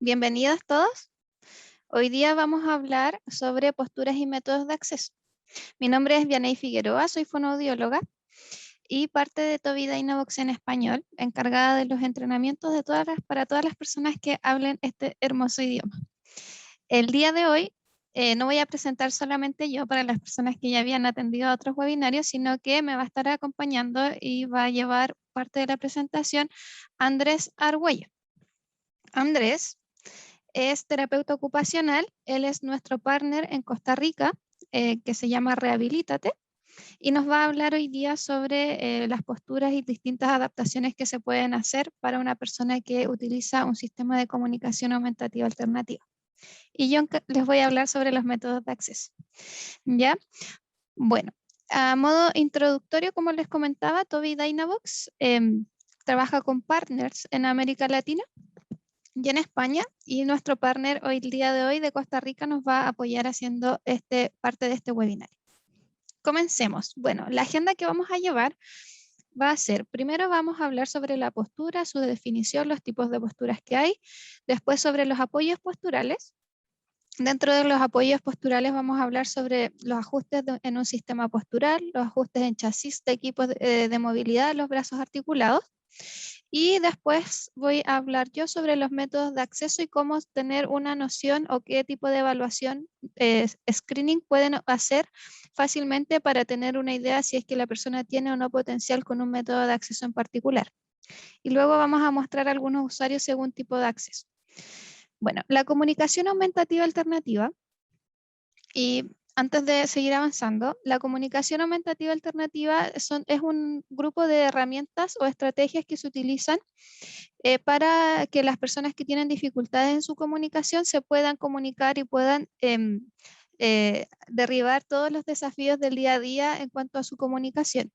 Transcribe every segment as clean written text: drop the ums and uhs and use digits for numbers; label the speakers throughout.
Speaker 1: Bienvenidos todos. Hoy día vamos a hablar sobre posturas y métodos de acceso. Mi nombre es Vianey Figueroa, soy fonoaudióloga y parte de Tobii Dynavox en español, encargada de los entrenamientos para todas las personas que hablen este hermoso idioma. El día de hoy no voy a presentar solamente yo para las personas que ya habían atendido a otros webinarios, sino que me va a estar acompañando y va a llevar parte de la presentación Andrés Argüello. Andrés es terapeuta ocupacional, él es nuestro partner en Costa Rica, que se llama Rehabilítate, y nos va a hablar hoy día sobre las posturas y distintas adaptaciones que se pueden hacer para una persona que utiliza un sistema de comunicación aumentativa alternativa. Y yo les voy a hablar sobre los métodos de acceso. ¿Ya? Bueno, a modo introductorio, como les comentaba, Tobii Dynavox trabaja con partners en América Latina y en España, y nuestro partner hoy, el día de hoy de Costa Rica, nos va a apoyar haciendo parte de este webinario. Comencemos. Bueno, la agenda que vamos a llevar va a ser, primero vamos a hablar sobre la postura, su definición, los tipos de posturas que hay, después sobre los apoyos posturales. Dentro de los apoyos posturales vamos a hablar sobre los ajustes en un sistema postural, los ajustes en chasis de equipos de movilidad, los brazos articulados. Y después voy a hablar yo sobre los métodos de acceso y cómo tener una noción o qué tipo de evaluación, screening pueden hacer fácilmente para tener una idea si es que la persona tiene o no potencial con un método de acceso en particular. Y luego vamos a mostrar algunos usuarios según tipo de acceso. Bueno, la comunicación aumentativa alternativa, y antes de seguir avanzando, la comunicación aumentativa alternativa es un grupo de herramientas o estrategias que se utilizan para que las personas que tienen dificultades en su comunicación se puedan comunicar y puedan derribar todos los desafíos del día a día en cuanto a su comunicación.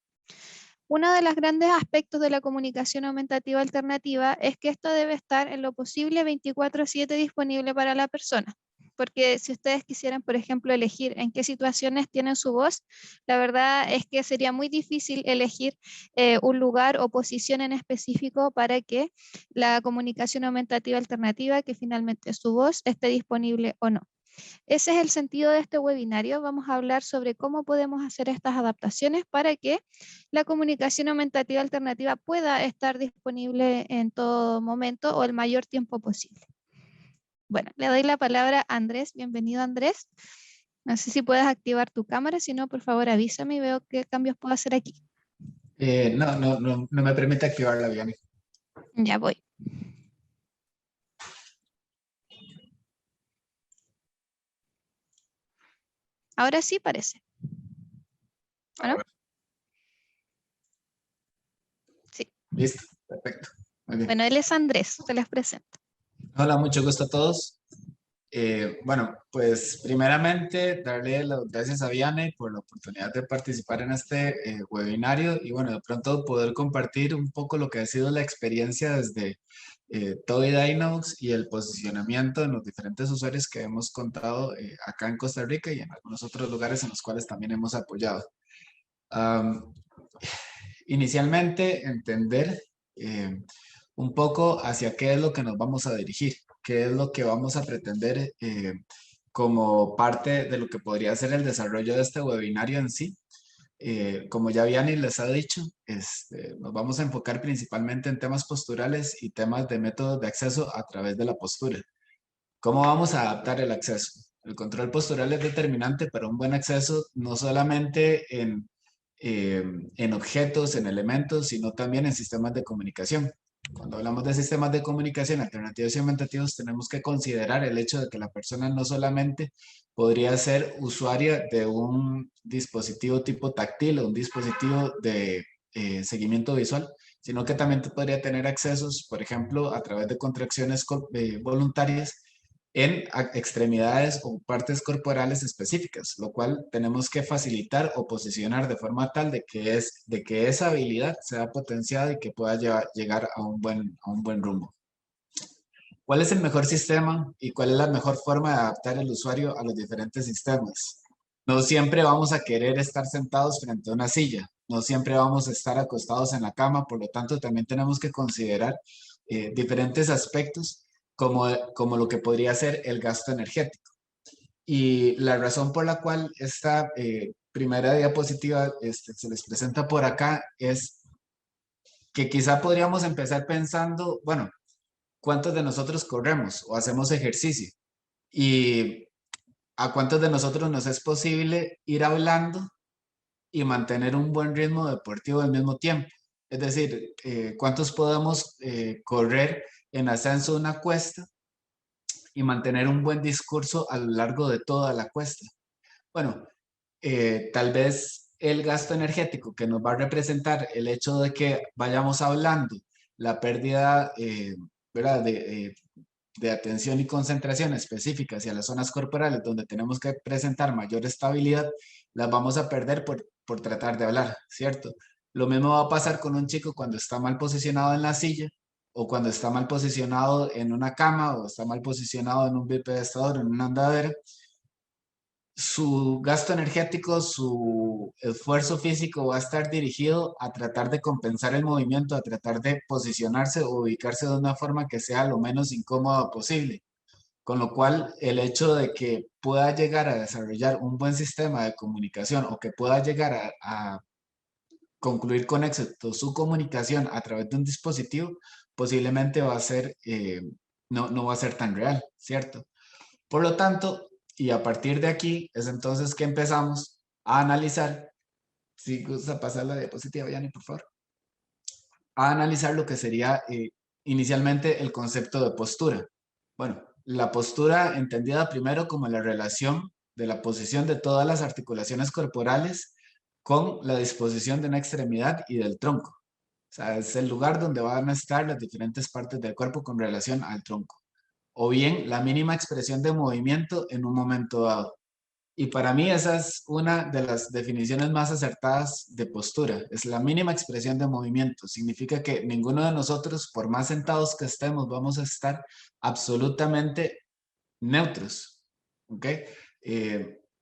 Speaker 1: Uno de los grandes aspectos de la comunicación aumentativa alternativa es que esto debe estar en lo posible 24/7 disponible para la persona. Porque si ustedes quisieran, por ejemplo, elegir en qué situaciones tienen su voz, la verdad es que sería muy difícil elegir un lugar o posición en específico para que la comunicación aumentativa alternativa, que finalmente es su voz, esté disponible o no. Ese es el sentido de este webinario. Vamos a hablar sobre cómo podemos hacer estas adaptaciones para que la comunicación aumentativa alternativa pueda estar disponible en todo momento o el mayor tiempo posible. Bueno, le doy la palabra a Andrés. Bienvenido, Andrés. No sé si puedes activar tu cámara, si no, por favor avísame y veo qué cambios puedo hacer aquí.
Speaker 2: No me permite activarla, Vianney.
Speaker 1: Ya voy. Ahora sí parece. ¿O no? Sí.
Speaker 2: Listo, perfecto. Muy bien.
Speaker 1: Bueno, él es Andrés, se les presento.
Speaker 2: Hola, mucho gusto a todos. Bueno, pues primeramente darle las gracias a Vianney por la oportunidad de participar en este webinario y bueno, de pronto poder compartir un poco lo que ha sido la experiencia desde Tobii Dynavox y el posicionamiento en los diferentes usuarios que hemos contado acá en Costa Rica y en algunos otros lugares en los cuales también hemos apoyado. Inicialmente, entender un poco hacia qué es lo que nos vamos a dirigir, qué es lo que vamos a pretender como parte de lo que podría ser el desarrollo de este webinario en sí. Como ya Vianney les ha dicho, nos vamos a enfocar principalmente en temas posturales y temas de métodos de acceso a través de la postura. ¿Cómo vamos a adaptar el acceso? El control postural es determinante para un buen acceso, no solamente en objetos, en elementos, sino también en sistemas de comunicación. Cuando hablamos de sistemas de comunicación alternativos y aumentativos, tenemos que considerar el hecho de que la persona no solamente podría ser usuaria de un dispositivo tipo táctil o un dispositivo de seguimiento visual, sino que también podría tener accesos, por ejemplo, a través de contracciones voluntarias en extremidades o partes corporales específicas, lo cual tenemos que facilitar o posicionar de forma tal de que esa habilidad sea potenciada y que pueda llegar a un buen rumbo. ¿Cuál es el mejor sistema y cuál es la mejor forma de adaptar el usuario a los diferentes sistemas? No siempre vamos a querer estar sentados frente a una silla, no siempre vamos a estar acostados en la cama, por lo tanto también tenemos que considerar diferentes aspectos como lo que podría ser el gasto energético. Y la razón por la cual esta primera diapositiva se les presenta por acá es que quizá podríamos empezar pensando, bueno, ¿cuántos de nosotros corremos o hacemos ejercicio? Y a cuántos de nosotros nos es posible ir hablando y mantener un buen ritmo deportivo al mismo tiempo. Es decir, cuántos podemos correr en ascenso de una cuesta y mantener un buen discurso a lo largo de toda la cuesta. Bueno, tal vez el gasto energético que nos va a representar el hecho de que vayamos hablando, la pérdida, ¿verdad? De atención y concentración específica hacia las zonas corporales donde tenemos que presentar mayor estabilidad, las vamos a perder por tratar de hablar, ¿cierto? Lo mismo va a pasar con un chico cuando está mal posicionado en la silla o cuando está mal posicionado en una cama o está mal posicionado en un bipedestador, en una andadera. Su gasto energético, su esfuerzo físico va a estar dirigido a tratar de compensar el movimiento, a tratar de posicionarse o ubicarse de una forma que sea lo menos incómoda posible. Con lo cual, el hecho de que pueda llegar a desarrollar un buen sistema de comunicación o que pueda llegar a concluir con éxito su comunicación a través de un dispositivo, posiblemente va a ser, no va a ser tan real, ¿cierto? Por lo tanto, y a partir de aquí es entonces que empezamos a analizar, si gusta pasar la diapositiva, Yanni, por favor, a analizar lo que sería inicialmente el concepto de postura. Bueno, la postura entendida primero como la relación de la posición de todas las articulaciones corporales con la disposición de una extremidad y del tronco. O sea, es el lugar donde van a estar las diferentes partes del cuerpo con relación al tronco. O bien la mínima expresión de movimiento en un momento dado. Y para mí esa es una de las definiciones más acertadas de postura. Es la mínima expresión de movimiento. Significa que ninguno de nosotros, por más sentados que estemos, vamos a estar absolutamente neutros. ¿Ok?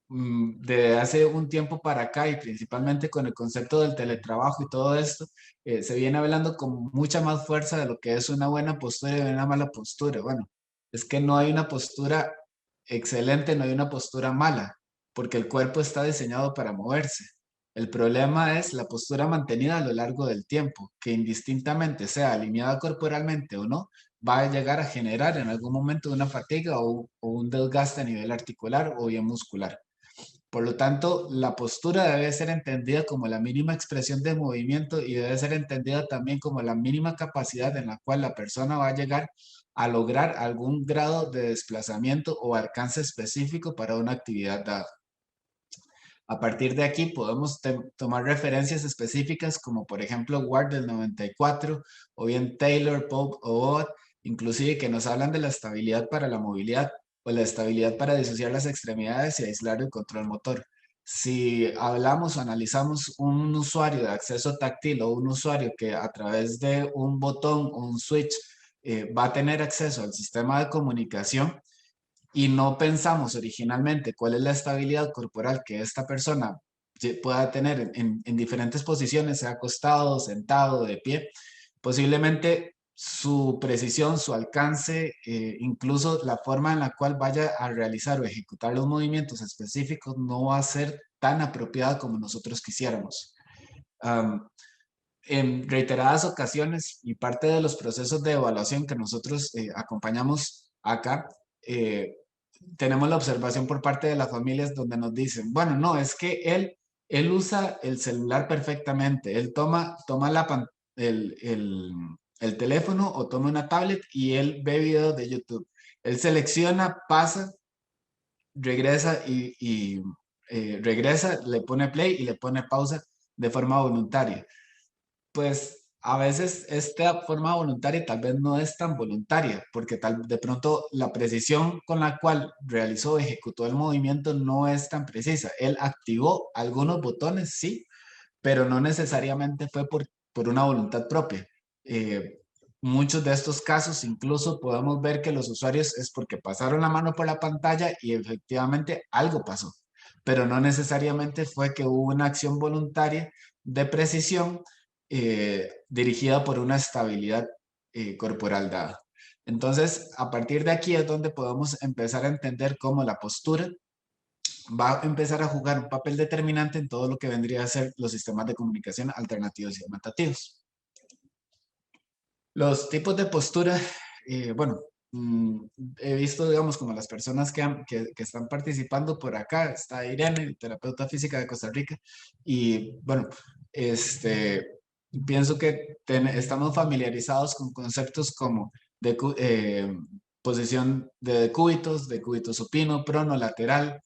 Speaker 2: De hace un tiempo para acá y principalmente con el concepto del teletrabajo y todo esto, se viene hablando con mucha más fuerza de lo que es una buena postura y una mala postura. Bueno, es que no hay una postura excelente, no hay una postura mala, porque el cuerpo está diseñado para moverse. El problema es la postura mantenida a lo largo del tiempo, que indistintamente sea alineada corporalmente o no, va a llegar a generar en algún momento una fatiga o un desgaste a nivel articular o bien muscular. Por lo tanto, la postura debe ser entendida como la mínima expresión de movimiento y debe ser entendida también como la mínima capacidad en la cual la persona va a llegar a lograr algún grado de desplazamiento o alcance específico para una actividad dada. A partir de aquí podemos tomar referencias específicas como por ejemplo Ward del 94 o bien Taylor, Pope o Odd, inclusive que nos hablan de la estabilidad para la movilidad o la estabilidad para disociar las extremidades y aislar el control motor. Si hablamos o analizamos un usuario de acceso táctil o un usuario que a través de un botón o un switch va a tener acceso al sistema de comunicación, y no pensamos originalmente cuál es la estabilidad corporal que esta persona pueda tener en diferentes posiciones, sea acostado, sentado, de pie, posiblemente su precisión, su alcance, incluso la forma en la cual vaya a realizar o ejecutar los movimientos específicos no va a ser tan apropiada como nosotros quisiéramos. En reiteradas ocasiones y parte de los procesos de evaluación que nosotros acompañamos acá, tenemos la observación por parte de las familias donde nos dicen, bueno, no, es que él usa el celular perfectamente, él toma el teléfono o toma una tablet y él ve videos de YouTube. Él selecciona, pasa, regresa regresa, le pone play y le pone pausa de forma voluntaria. Pues a veces esta forma voluntaria tal vez no es tan voluntaria, porque de pronto la precisión con la cual realizó, ejecutó el movimiento no es tan precisa. Él activó algunos botones, sí, pero no necesariamente fue por una voluntad propia. Muchos de estos casos incluso podemos ver que los usuarios es porque pasaron la mano por la pantalla y efectivamente algo pasó, pero no necesariamente fue que hubo una acción voluntaria de precisión dirigida por una estabilidad corporal dada. Entonces, a partir de aquí es donde podemos empezar a entender cómo la postura va a empezar a jugar un papel determinante en todo lo que vendría a ser los sistemas de comunicación alternativos y adaptativos. Los tipos de postura, bueno, he visto, digamos, como las personas que están participando por acá, está Irene, terapeuta física de Costa Rica, y bueno, pienso que estamos familiarizados con conceptos como posición de decúbito supino, prono, lateral,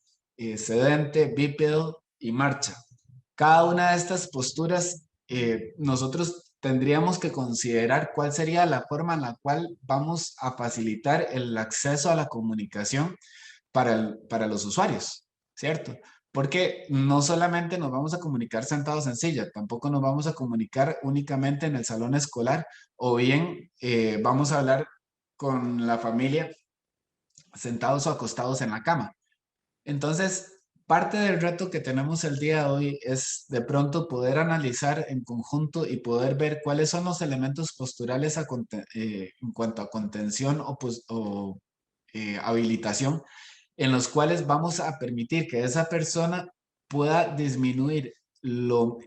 Speaker 2: sedente, bípedo y marcha. Cada una de estas posturas, nosotros tendríamos que considerar cuál sería la forma en la cual vamos a facilitar el acceso a la comunicación para los usuarios, ¿cierto? Porque no solamente nos vamos a comunicar sentados en silla, tampoco nos vamos a comunicar únicamente en el salón escolar o bien vamos a hablar con la familia sentados o acostados en la cama. Entonces, parte del reto que tenemos el día de hoy es de pronto poder analizar en conjunto y poder ver cuáles son los elementos posturales en cuanto a contención o habilitación en los cuales vamos a permitir que esa persona pueda disminuir lo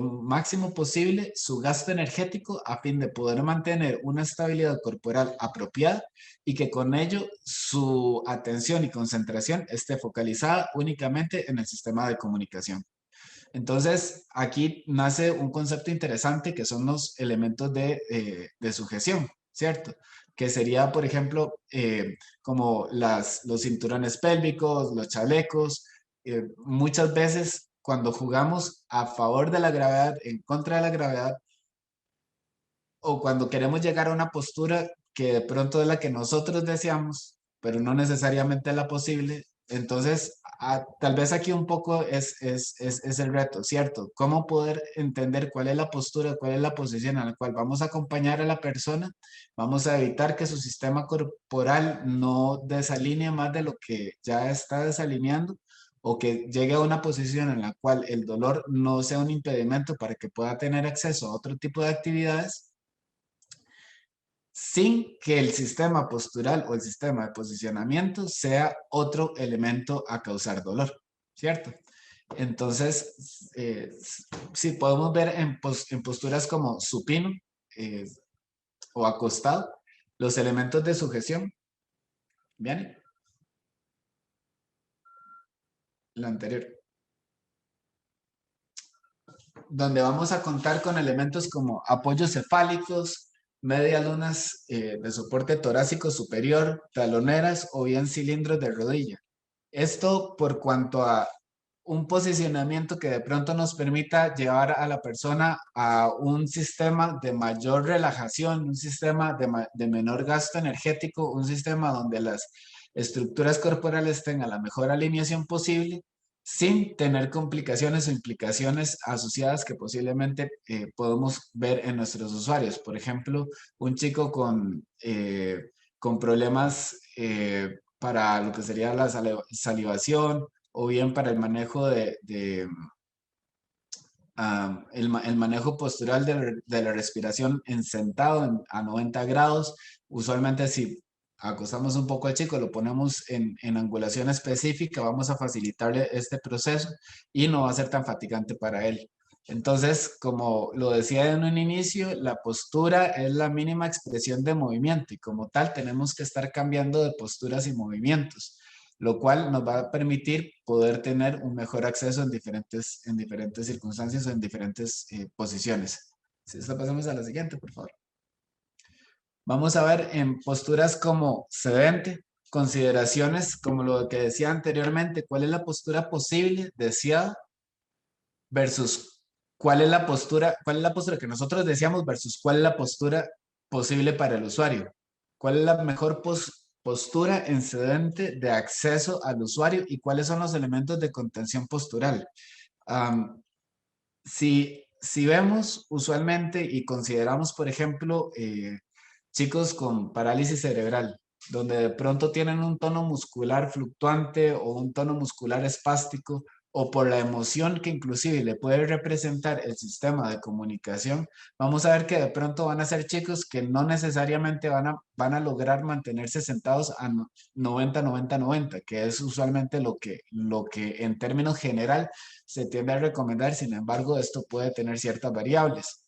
Speaker 2: máximo posible su gasto energético a fin de poder mantener una estabilidad corporal apropiada y que con ello su atención y concentración esté focalizada únicamente en el sistema de comunicación. Entonces, aquí nace un concepto interesante que son los elementos de sujeción, ¿cierto? Que sería, por ejemplo, como los cinturones pélvicos, los chalecos. Muchas veces cuando jugamos a favor de la gravedad, en contra de la gravedad, o cuando queremos llegar a una postura que de pronto es la que nosotros deseamos, pero no necesariamente es la posible. Entonces, tal vez aquí un poco es el reto, ¿cierto? ¿Cómo poder entender cuál es la postura, cuál es la posición en la cual vamos a acompañar a la persona? Vamos a evitar que su sistema corporal no desalinee más de lo que ya está desalineando o que llegue a una posición en la cual el dolor no sea un impedimento para que pueda tener acceso a otro tipo de actividades sin que el sistema postural o el sistema de posicionamiento sea otro elemento a causar dolor, ¿cierto? Entonces, sí, podemos ver en posturas como supino eh, o acostado los elementos de sujeción. ¿Bien? La anterior. Donde vamos a contar con elementos como apoyos cefálicos, medias lunas de soporte torácico superior, taloneras o bien cilindros de rodilla. Esto por cuanto a un posicionamiento que de pronto nos permita llevar a la persona a un sistema de mayor relajación, un sistema de menor gasto energético, un sistema donde las estructuras corporales tengan la mejor alineación posible, sin tener complicaciones o implicaciones asociadas que posiblemente podemos ver en nuestros usuarios. Por ejemplo, un chico con problemas para lo que sería la salivación o bien para el manejo el manejo postural de la respiración en sentado a 90 grados. Usualmente si acostamos un poco al chico, lo ponemos en angulación específica, vamos a facilitarle este proceso y no va a ser tan fatigante para él. Entonces, como lo decía en un inicio, la postura es la mínima expresión de movimiento y como tal tenemos que estar cambiando de posturas y movimientos, lo cual nos va a permitir poder tener un mejor acceso en diferentes circunstancias o en diferentes posiciones. Si esto pasamos a la siguiente, por favor. Vamos a ver en posturas como sedente, consideraciones como lo que decía anteriormente, cuál es la postura posible, deseada, versus cuál es la postura que nosotros deseamos versus cuál es la postura posible para el usuario. ¿Cuál es la mejor postura en sedente de acceso al usuario y cuáles son los elementos de contención postural? Si vemos usualmente y consideramos, por ejemplo, chicos con parálisis cerebral, donde de pronto tienen un tono muscular fluctuante o un tono muscular espástico o por la emoción que inclusive le puede representar el sistema de comunicación, vamos a ver que de pronto van a ser chicos que no necesariamente van a lograr mantenerse sentados a 90, que es usualmente lo que en términos general se tiende a recomendar. Sin embargo, esto puede tener ciertas variables.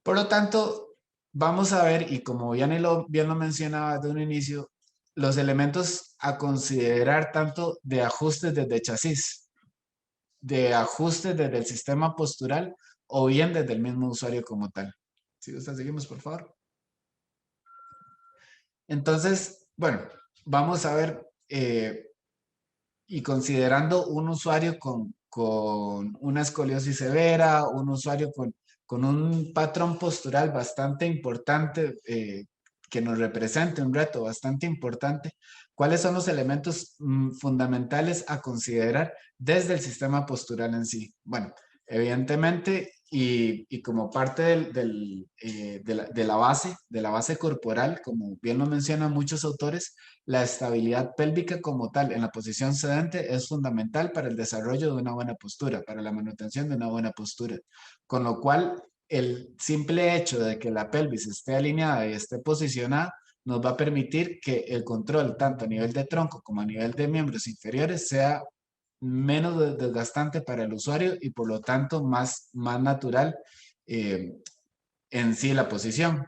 Speaker 2: Por lo tanto, vamos a ver, y como bien lo mencionaba desde un inicio, los elementos a considerar tanto de ajustes desde chasis, de ajustes desde el sistema postural o bien desde el mismo usuario como tal. Si gusta, seguimos, por favor. Entonces, bueno, vamos a ver, y considerando un usuario con una escoliosis severa, un usuario con un patrón postural bastante importante, que nos represente un reto bastante importante, ¿cuáles son los elementos fundamentales a considerar desde el sistema postural en sí? Bueno, evidentemente, y como parte de la base corporal, como bien lo mencionan muchos autores, la estabilidad pélvica como tal en la posición sedente es fundamental para el desarrollo de una buena postura, para la manutención de una buena postura. Con lo cual, el simple hecho de que la pelvis esté alineada y esté posicionada nos va a permitir que el control, tanto a nivel de tronco como a nivel de miembros inferiores, sea menos desgastante para el usuario y por lo tanto más natural, eh, en sí la posición.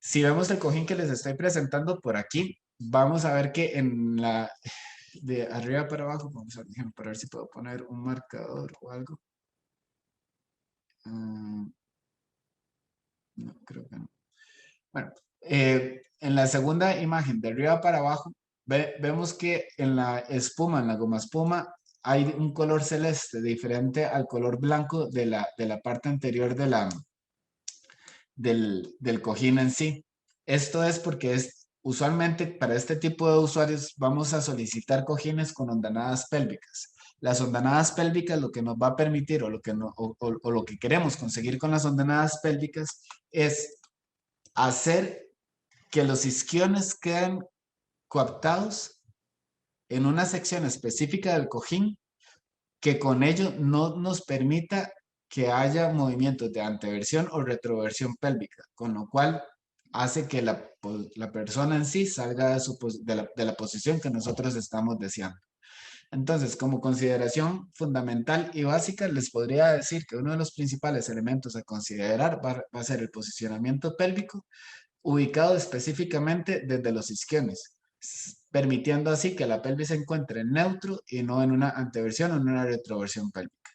Speaker 2: Si vemos el cojín que les estoy presentando por aquí, vamos a ver que de arriba para abajo, vamos a ver, déjenme para ver si puedo poner un marcador o algo. No, creo que no. Bueno, en la segunda imagen, de arriba para abajo, vemos que en la espuma, en la goma espuma, hay un color celeste diferente al color blanco de la parte anterior del cojín en sí. Esto es porque usualmente para este tipo de usuarios vamos a solicitar cojines con hondanadas pélvicas. Las hondanadas pélvicas lo que nos va a permitir o lo que, no, o lo que queremos conseguir con las hondanadas pélvicas es hacer que los isquiones queden coaptados en una sección específica del cojín que con ello no nos permita que haya movimientos de anteversión o retroversión pélvica, con lo cual hace que la persona en sí salga de la posición que nosotros estamos deseando. Entonces, como consideración fundamental y básica, les podría decir que uno de los principales elementos a considerar va a ser el posicionamiento pélvico, ubicado específicamente desde los isquiones, permitiendo así que la pelvis se encuentre en neutro y no en una anteversión o en una retroversión pélvica.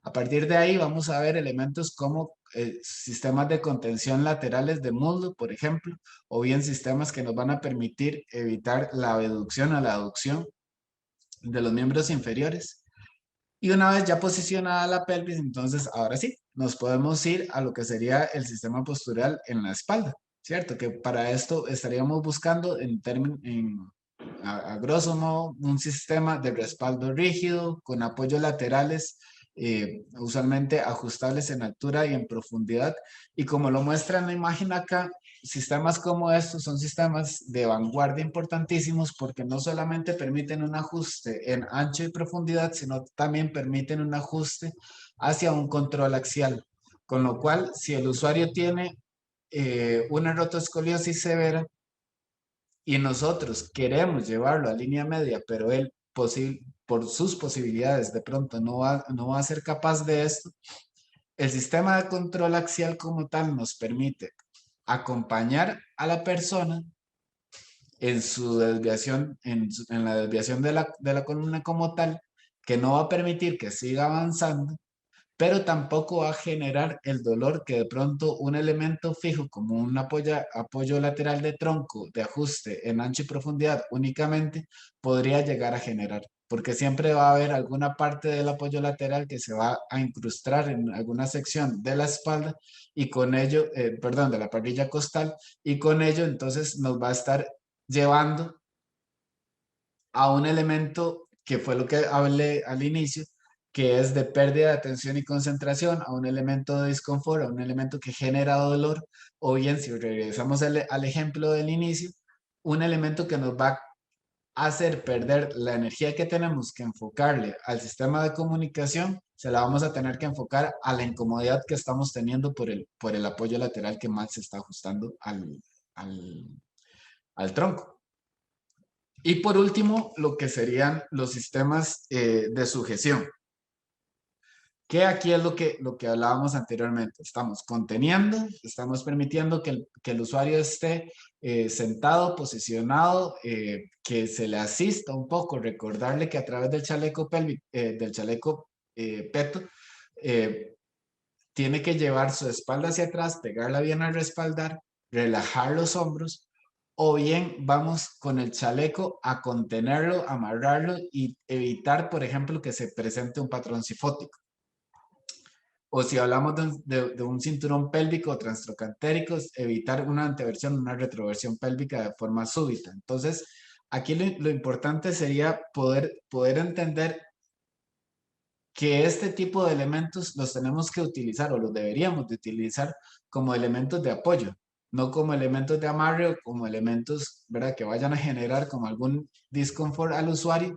Speaker 2: A partir de ahí vamos a ver elementos como sistemas de contención laterales de muslo, por ejemplo, o bien sistemas que nos van a permitir evitar la abducción o la aducción de los miembros inferiores. Y una vez ya posicionada la pelvis, entonces ahora sí, nos podemos ir a lo que sería el sistema postural en la espalda, ¿cierto? Que para esto estaríamos buscando a grosso modo un sistema de respaldo rígido con apoyos laterales, usualmente ajustables en altura y en profundidad. Y como lo muestra en la imagen acá, sistemas como estos son sistemas de vanguardia importantísimos porque no solamente permiten un ajuste en ancho y profundidad, sino también permiten un ajuste hacia un control axial. Con lo cual, si el usuario tiene una rotoescoliosis severa y nosotros queremos llevarlo a línea media, pero él por sus posibilidades de pronto no va a ser capaz de esto, el sistema de control axial como tal nos permite acompañar a la persona en su desviación, en la desviación de la columna como tal, que no va a permitir que siga avanzando, pero tampoco va a generar el dolor que de pronto un elemento fijo como un apoyo lateral de tronco de ajuste en ancho y profundidad únicamente podría llegar a generar, porque siempre va a haber alguna parte del apoyo lateral que se va a incrustar en alguna sección de la espalda y con ello, perdón, de la parrilla costal, y con ello entonces nos va a estar llevando a un elemento que fue lo que hablé al inicio, que es de pérdida de atención y concentración, a un elemento de disconfort, a un elemento que genera dolor, o bien si regresamos al ejemplo del inicio, un elemento que nos va hacer perder la energía que tenemos que enfocarle al sistema de comunicación, se la vamos a tener que enfocar a la incomodidad que estamos teniendo por el apoyo lateral que más se está ajustando al, al tronco. Y por último, lo que serían los sistemas de sujeción, que aquí es lo que hablábamos anteriormente. Estamos conteniendo, estamos permitiendo que el usuario esté sentado, posicionado, que se le asista un poco, recordarle que a través del chaleco pélvico, del chaleco peto, tiene que llevar su espalda hacia atrás, pegarla bien al respaldar, relajar los hombros, o bien vamos con el chaleco a contenerlo, amarrarlo y evitar, por ejemplo, que se presente un patrón cifótico. O si hablamos de un cinturón pélvico o transtrocantérico, evitar una anteversión, una retroversión pélvica de forma súbita. Entonces, aquí lo importante sería poder entender que este tipo de elementos los tenemos que utilizar o los deberíamos de utilizar como elementos de apoyo, no como elementos de amarre o como elementos, ¿verdad?, que vayan a generar como algún disconfort al usuario,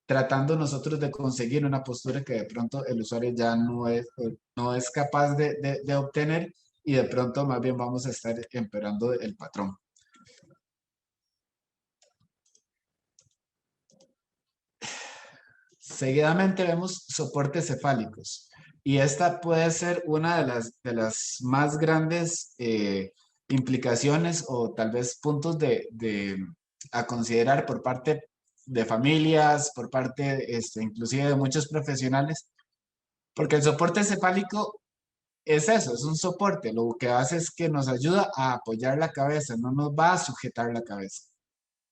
Speaker 2: tratando nosotros de conseguir una postura que de pronto el usuario ya no es capaz de obtener, y de pronto más bien vamos a estar empeorando el patrón. Seguidamente vemos soportes cefálicos, y esta puede ser una de las más grandes implicaciones o tal vez puntos a considerar por parte de familias, por parte inclusive de muchos profesionales, porque el soporte cefálico es eso, es un soporte. Lo que hace es que nos ayuda a apoyar la cabeza, no nos va a sujetar la cabeza.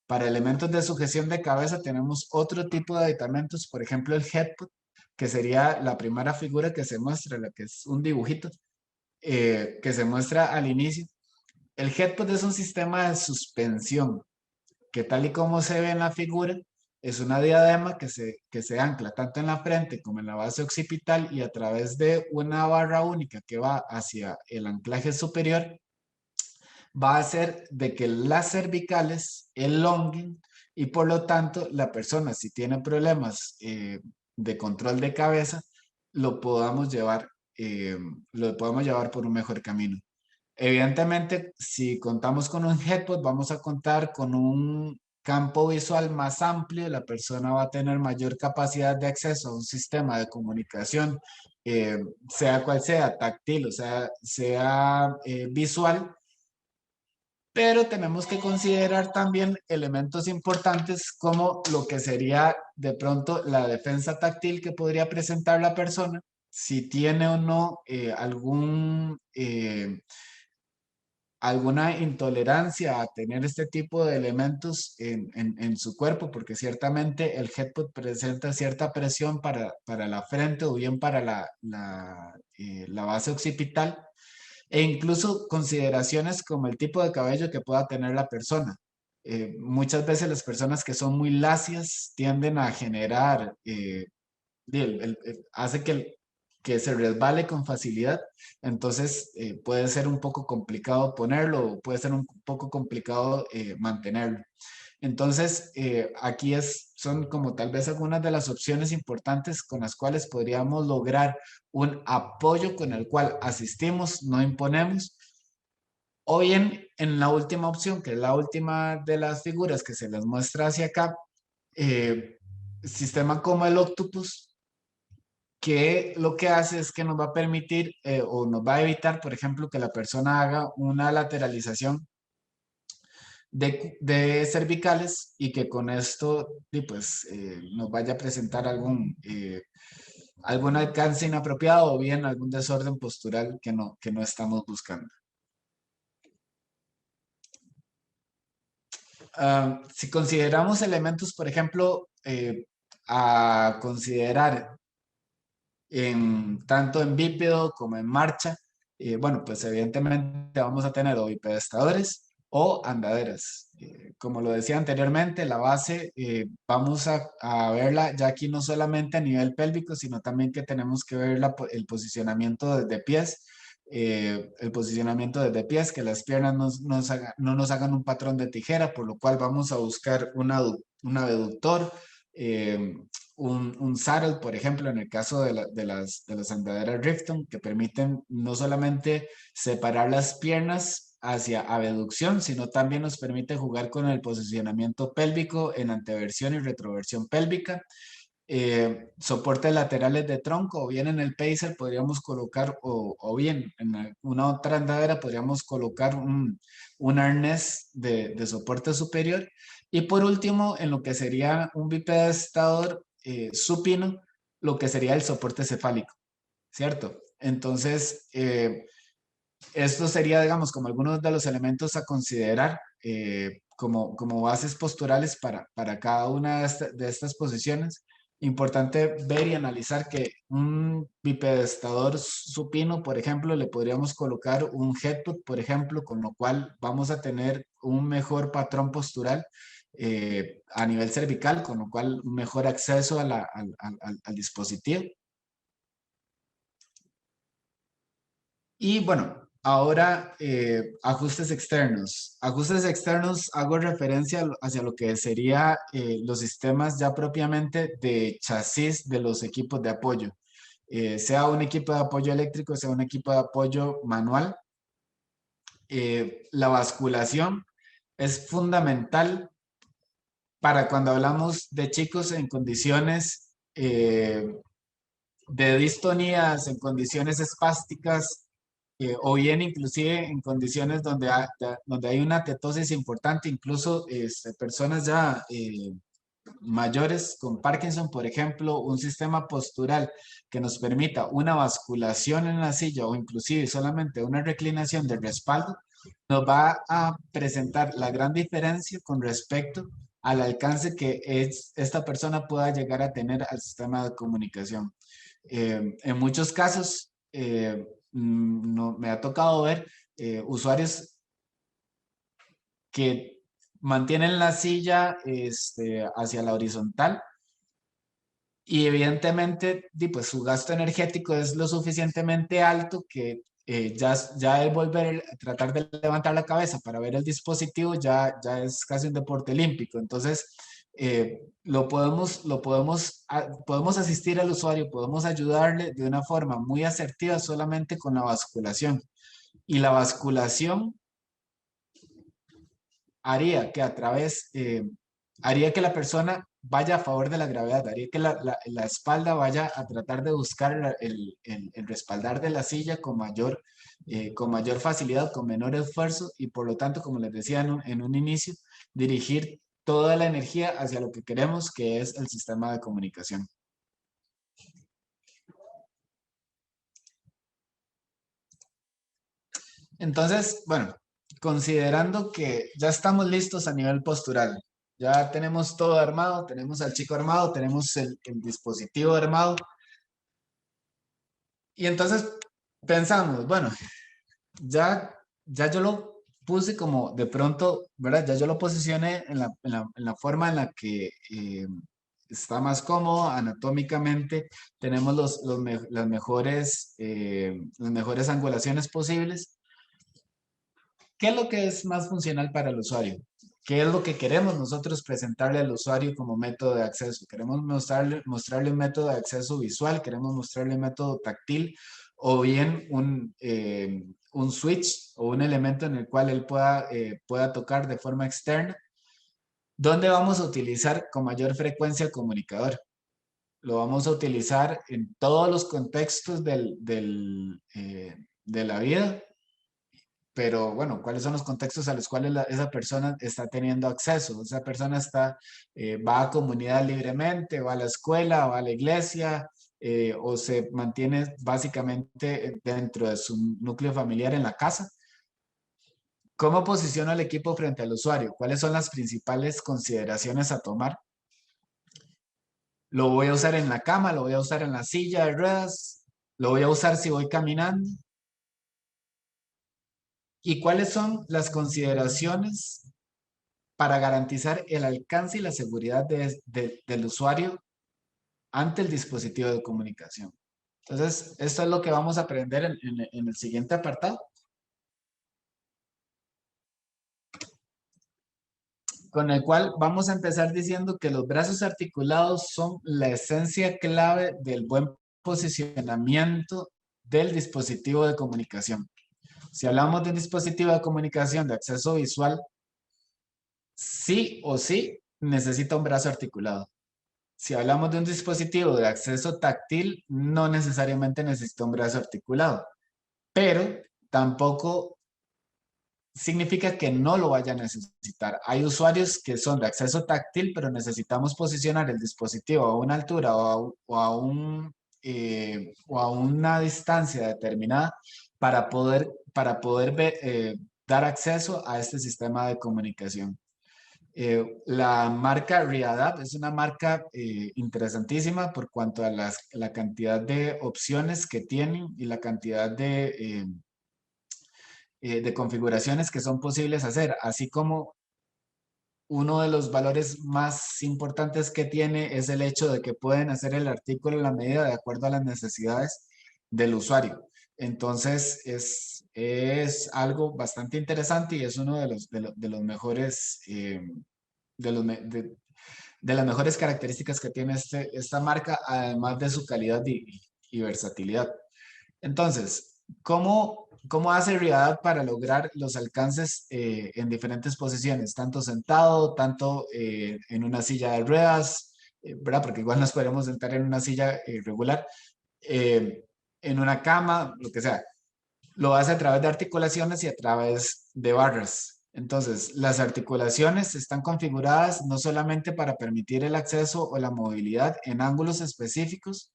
Speaker 2: Para elementos de sujeción de cabeza tenemos otro tipo de aditamentos, por ejemplo el headput, que sería la primera figura que se muestra, la que es un dibujito que se muestra al inicio. El headput es un sistema de suspensión que, tal y como se ve en la figura, es una diadema que se ancla tanto en la frente como en la base occipital, y a través de una barra única que va hacia el anclaje superior va a hacer de que las cervicales elonguen, y por lo tanto la persona, si tiene problemas de control de cabeza, lo podamos llevar, lo podemos llevar por un mejor camino. Evidentemente, si contamos con un headpod, vamos a contar con un campo visual más amplio. La persona va a tener mayor capacidad de acceso a un sistema de comunicación, sea cual sea, táctil, o sea visual. Pero tenemos que considerar también elementos importantes como lo que sería de pronto la defensa táctil que podría presentar la persona, si tiene o no alguna intolerancia a tener este tipo de elementos en su cuerpo, porque ciertamente el headpod presenta cierta presión para la frente o bien para la base occipital, e incluso consideraciones como el tipo de cabello que pueda tener la persona. Muchas veces las personas que son muy lacias tienden a generar, hace que se resbale con facilidad. Entonces puede ser un poco complicado ponerlo, o puede ser un poco complicado mantenerlo. Entonces, aquí son como tal vez algunas de las opciones importantes con las cuales podríamos lograr un apoyo con el cual asistimos, no imponemos. O bien, en la última opción, que es la última de las figuras que se les muestra hacia acá, sistema como el octopus, que lo que hace es que nos va a permitir o nos va a evitar, por ejemplo, que la persona haga una lateralización de cervicales, y que con esto pues, nos vaya a presentar algún alcance inapropiado o bien algún desorden postural que no estamos buscando. Si consideramos elementos, por ejemplo, a considerar tanto en bípedo como en marcha, bueno, pues evidentemente vamos a tener o bipedestadores o andaderas. Como lo decía anteriormente, la base vamos a verla ya aquí no solamente a nivel pélvico, sino también que tenemos que ver el posicionamiento de pies, el posicionamiento desde pies, que las piernas no nos hagan un patrón de tijera, por lo cual vamos a buscar un abductor, un saddle, por ejemplo, en el caso de las andaderas Rifton, que permiten no solamente separar las piernas hacia abducción, sino también nos permite jugar con el posicionamiento pélvico en anteversión y retroversión pélvica. Soportes laterales de tronco, o bien en el pacer podríamos colocar, o bien en una otra andadera podríamos colocar un arnés de soporte superior. Y por último, en lo que sería un bipedestador supino, lo que sería el soporte cefálico, ¿cierto? Entonces, esto sería, digamos, como algunos de los elementos a considerar como bases posturales para cada una de estas posiciones. Importante ver y analizar que un bipedestador supino, por ejemplo, le podríamos colocar un headput, por ejemplo, con lo cual vamos a tener un mejor patrón postural a nivel cervical, con lo cual un mejor acceso al dispositivo. Y bueno, ahora ajustes externos. Ajustes externos, hago referencia hacia lo que sería los sistemas ya propiamente de chasis de los equipos de apoyo. Sea un equipo de apoyo eléctrico, sea un equipo de apoyo manual. La basculación es fundamental para cuando hablamos de chicos en condiciones de distonías, en condiciones espásticas, o bien inclusive en condiciones donde hay una tetosis importante, incluso personas ya mayores con Parkinson, por ejemplo, un sistema postural que nos permita una basculación en la silla o inclusive solamente una reclinación del respaldo, nos va a presentar la gran diferencia con respecto al alcance que esta persona pueda llegar a tener al sistema de comunicación. En muchos casos, no, me ha tocado ver usuarios que mantienen la silla hacia la horizontal y evidentemente pues, su gasto energético es lo suficientemente alto que ya el tratar de levantar la cabeza para ver el dispositivo ya es casi un deporte olímpico. Entonces, podemos asistir al usuario, podemos ayudarle de una forma muy asertiva solamente con la basculación. Y la basculación haría que haría que la persona vaya a favor de la gravedad, haría que la espalda vaya a tratar de buscar el respaldar de la silla con mayor facilidad, con menor esfuerzo y por lo tanto, como les decía en un inicio, dirigir toda la energía hacia lo que queremos, que es el sistema de comunicación. Entonces, bueno, considerando que ya estamos listos a nivel postural, ya tenemos todo armado, tenemos al chico armado, tenemos el dispositivo armado, y entonces pensamos, bueno, ya yo lo puse como de pronto, ¿verdad? Ya yo lo posicioné en la forma en la que está más cómodo anatómicamente, tenemos las mejores angulaciones posibles. ¿Qué es lo que es más funcional para el usuario? ¿Qué es lo que queremos nosotros presentarle al usuario como método de acceso? ¿Queremos mostrarle un método de acceso visual? ¿Queremos mostrarle un método táctil? ¿O bien un switch o un elemento en el cual él pueda tocar de forma externa? ¿Dónde vamos a utilizar con mayor frecuencia comunicador? Lo vamos a utilizar en todos los contextos de la vida, pero bueno, ¿cuáles son los contextos a los cuales esa persona está teniendo acceso? Esa persona va a comunidad libremente, va a la escuela, va a la iglesia, o se mantiene básicamente dentro de su núcleo familiar en la casa. ¿Cómo posiciona el equipo frente al usuario? ¿Cuáles son las principales consideraciones a tomar? ¿Lo voy a usar en la cama? ¿Lo voy a usar en la silla de ruedas? ¿Lo voy a usar si voy caminando? ¿Y cuáles son las consideraciones para garantizar el alcance y la seguridad del usuario ante el dispositivo de comunicación? Entonces, esto es lo que vamos a aprender en el siguiente apartado, con el cual vamos a empezar diciendo que los brazos articulados son la esencia clave del buen posicionamiento del dispositivo de comunicación. Si hablamos de un dispositivo de comunicación de acceso visual, sí o sí necesita un brazo articulado. Si hablamos de un dispositivo de acceso táctil, no necesariamente necesita un brazo articulado, pero tampoco significa que no lo vaya a necesitar. Hay usuarios que son de acceso táctil, pero necesitamos posicionar el dispositivo a una altura o a una distancia determinada para poder dar acceso a este sistema de comunicación. La marca Readapt es una marca interesantísima por cuanto a la cantidad de opciones que tienen y la cantidad de configuraciones que son posibles hacer, así como uno de los valores más importantes que tiene es el hecho de que pueden hacer el artículo a la medida de acuerdo a las necesidades del usuario. Entonces es algo bastante interesante y es uno de los mejores, de, los, de las mejores características que tiene esta marca, además de su calidad y versatilidad. Entonces, ¿cómo hace Riadad para lograr los alcances en diferentes posiciones? Tanto sentado, tanto en una silla de ruedas, ¿verdad? Porque igual nos podemos sentar en una silla regular, eh, en una cama, lo que sea. Lo hace a través de articulaciones y a través de barras. Entonces, las articulaciones están configuradas no solamente para permitir el acceso o la movilidad en ángulos específicos,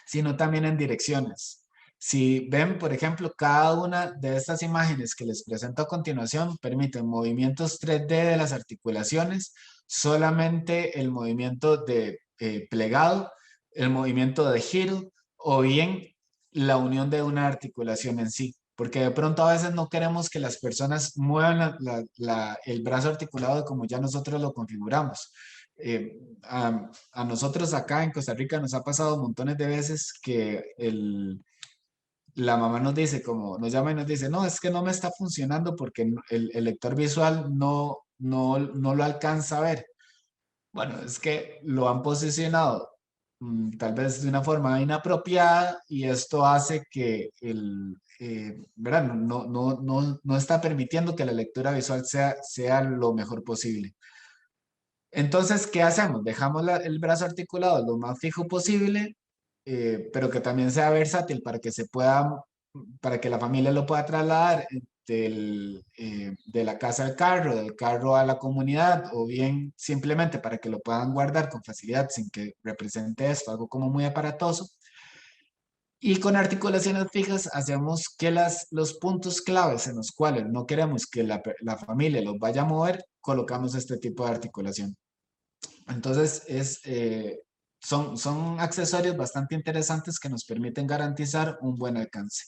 Speaker 2: sino también en direcciones. Si ven, por ejemplo, cada una de estas imágenes que les presento a continuación permiten movimientos 3D de las articulaciones, solamente el movimiento de plegado, el movimiento de giro o bien la unión de una articulación en sí. Porque de pronto a veces no queremos que las personas muevan el brazo articulado como ya nosotros lo configuramos. A nosotros acá en Costa Rica nos ha pasado montones de veces que la mamá nos dice, como nos llama y nos dice, no, es que no me está funcionando porque el lector visual no lo alcanza a ver. Bueno, es que lo han posicionado tal vez de una forma inapropiada y esto hace que ¿verdad? No está permitiendo que la lectura visual sea lo mejor posible. Entonces, ¿qué hacemos? Dejamos el brazo articulado lo más fijo posible, pero que también sea versátil para que para que la familia lo pueda trasladar de la casa al carro, del carro a la comunidad, o bien simplemente para que lo puedan guardar con facilidad sin que represente esto algo como muy aparatoso. Y con articulaciones fijas hacemos que los puntos claves en los cuales no queremos que la familia los vaya a mover, colocamos este tipo de articulación. Entonces, son accesorios bastante interesantes que nos permiten garantizar un buen alcance.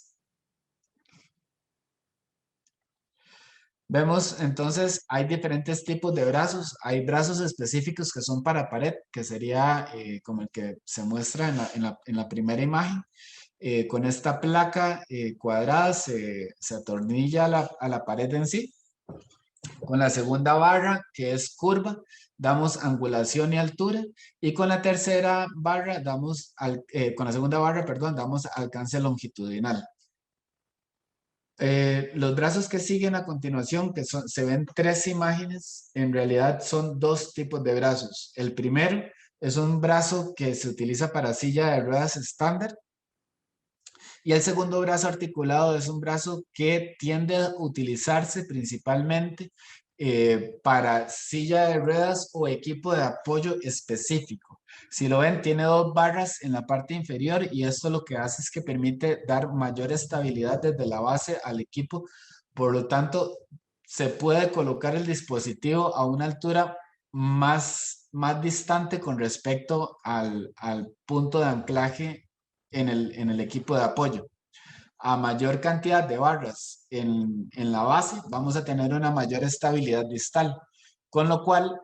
Speaker 2: Vemos entonces, hay diferentes tipos de brazos. Hay brazos específicos que son para pared, que sería como el que se muestra en la primera imagen. Con esta placa cuadrada se atornilla a la pared en sí. Con la segunda barra, que es curva, damos angulación y altura. Y con la tercera barra, con la segunda barra, perdón, damos alcance longitudinal. Los brazos que siguen a continuación, se ven tres imágenes, en realidad son dos tipos de brazos. El primero es un brazo que se utiliza para silla de ruedas estándar. Y el segundo brazo articulado es un brazo que tiende a utilizarse principalmente para silla de ruedas o equipo de apoyo específico. Si lo ven, tiene dos barras en la parte inferior y esto lo que hace es que permite dar mayor estabilidad desde la base al equipo. Por lo tanto, se puede colocar el dispositivo a una altura más distante con respecto al punto de anclaje en el equipo de apoyo. A mayor cantidad de barras en la base, vamos a tener una mayor estabilidad distal, con lo cual